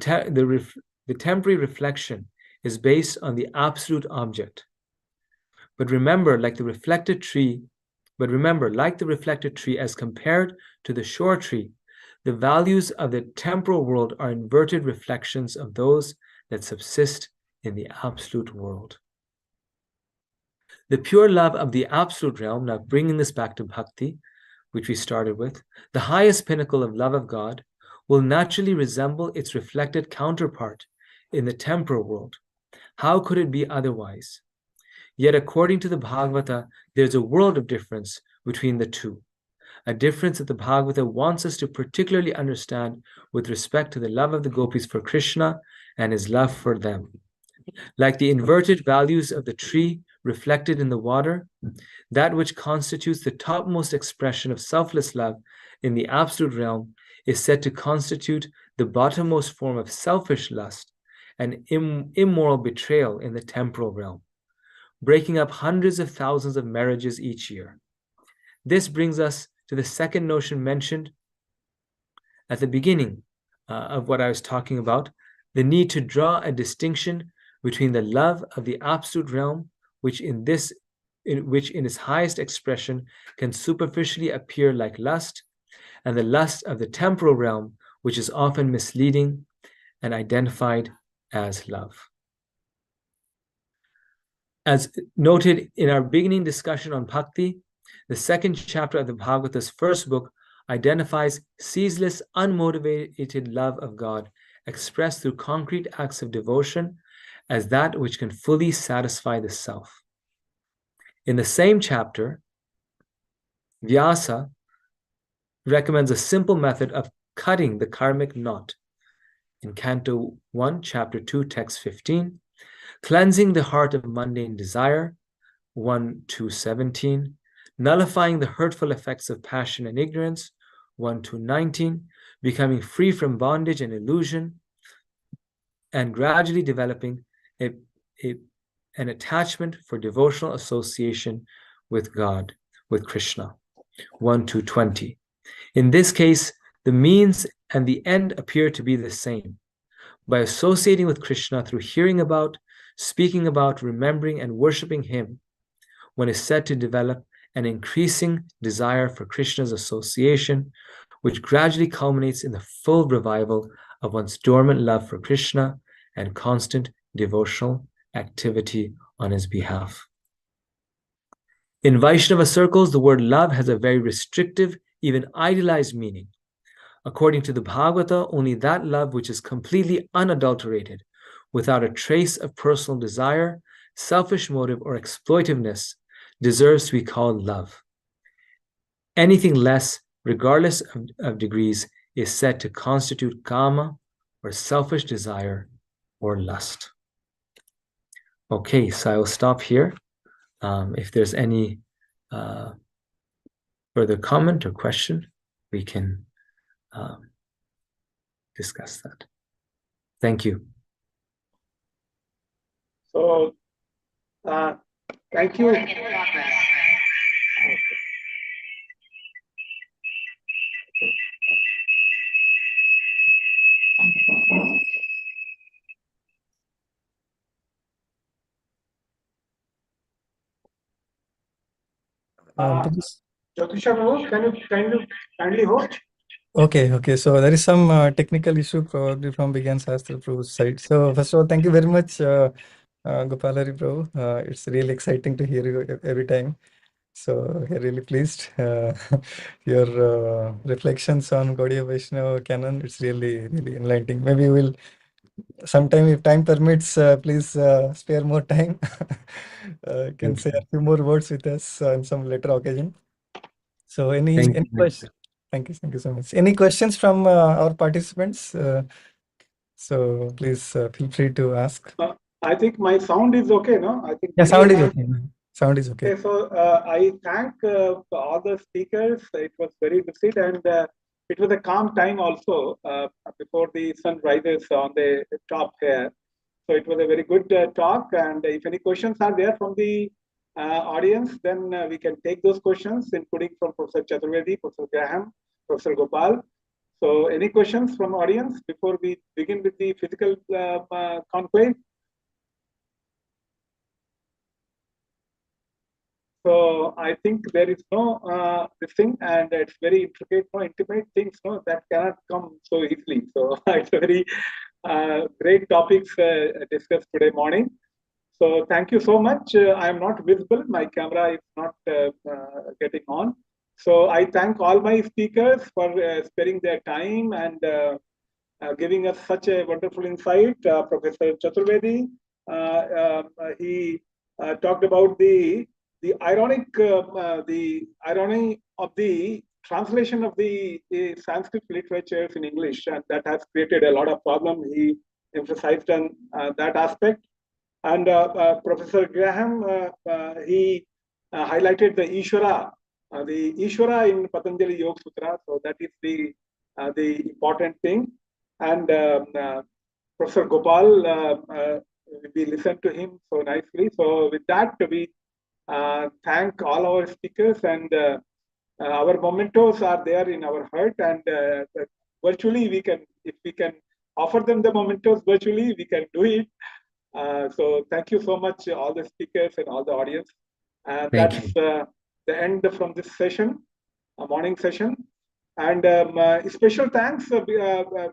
temporary reflection is based on the absolute object. But remember, like the reflected tree, as compared to the sure tree, the values of the temporal world are inverted reflections of those that subsist in the absolute world. The pure love of the absolute realm, now bringing this back to bhakti, which we started with, the highest pinnacle of love of God, will naturally resemble its reflected counterpart in the temporal world. How could it be otherwise? Yet according to the Bhagavata, there's a world of difference between the two, a difference that the Bhagavata wants us to particularly understand with respect to the love of the gopis for Krishna and his love for them. Like the inverted values of the tree reflected in the water, that which constitutes the topmost expression of selfless love in the absolute realm is said to constitute the bottommost form of selfish lust and immoral betrayal in the temporal realm, breaking up hundreds of thousands of marriages each year. This brings us to the second notion mentioned at the beginning of what I was talking about, the need to draw a distinction between the love of the absolute realm, which in its highest expression can superficially appear like lust, and the lust of the temporal realm, which is often misleading and identified as love. As noted in our beginning discussion on bhakti, The second chapter of the Bhagavata's first book identifies ceaseless, unmotivated love of God, expressed through concrete acts of devotion, as that which can fully satisfy the self. In the same chapter, Vyasa recommends a simple method of cutting the karmic knot. In Canto 1, Chapter 2, Text 15, cleansing the heart of mundane desire, 1-17, nullifying the hurtful effects of passion and ignorance, 1-19, becoming free from bondage and illusion, and gradually developing an attachment for devotional association with God, with Krishna, 1-20. In this case, the means and the end appear to be the same. By associating with Krishna through hearing about, speaking about, remembering, and worshipping him, one is said to develop an increasing desire for Krishna's association, which gradually culminates in the full revival of one's dormant love for Krishna and constant devotional activity on his behalf. In Vaishnava circles, the word love has a very restrictive, even idealized meaning. According to the Bhagavata, only that love which is completely unadulterated, without a trace of personal desire, selfish motive, or exploitiveness, deserves to be called love. Anything less, regardless of degrees, is said to constitute kama, or selfish desire, or lust. Okay, so I will stop here. If there's any further comment or question, we can discuss that. Thank you. So, thank you. Jyotisha Prabhu, can you kindly host? Okay. So there is some technical issue probably from Vigyan Shastra Prabhu's side. So first of all, thank you very much, Gopalari Prabhu. It's really exciting to hear you every time. So we're really pleased. Your reflections on Gaudiya Vaishnava canon, it's really enlightening. Maybe we'll sometime, if time permits, please spare more time. Can say a few more words with us on some later occasion. So any questions? Thank you so much. Any questions from our participants? So please feel free to ask. I think my sound is okay, no? I think sound is okay. Sound is okay. Okay, so I thank all the speakers. It was very lucid, and it was a calm time also before the sun rises on the top here. So it was a very good talk. And if any questions are there from the audience, then we can take those questions, including from Professor Chaturvedi, Professor Graham, Professor Gopal. So any questions from audience before we begin with the physical conclave? So I think there is no this thing, and it's very intricate, no intimate things, no, that cannot come so easily. So it's a very great topics discussed today morning. So thank you so much. I am not visible. My camera is not getting on. So I thank all my speakers for sparing their time and giving us such a wonderful insight. Professor Chaturvedi, he talked about the irony of the translation of the Sanskrit literatures in English, and that has created a lot of problem. He emphasized on that aspect. And Professor Graham, he highlighted the Ishvara in Patanjali Yoga Sutra. So that is the important thing. And Professor Gopal, we listened to him so nicely. So with that, we thank all our speakers, and our mementos are there in our heart, and virtually we can, if we can offer them the mementos virtually, we can do it. So thank you so much, all the speakers and all the audience. And that's the end from this session, morning session. And special thanks, the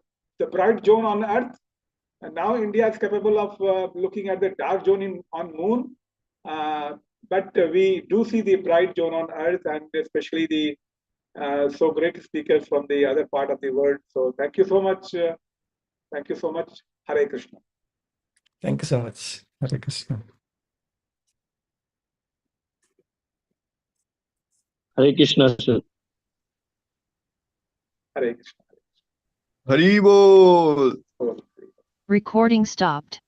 bright zone on Earth. And now India is capable of looking at the dark zone on Moon. but we do see the bright zone on earth, and especially the so great speakers from the other part of the world. So thank you so much. Thank you so much. Hare Krishna. Thank you so much. Hare Krishna. Hare Krishna, sir. Hare Krishna. Hari Bol. Recording stopped.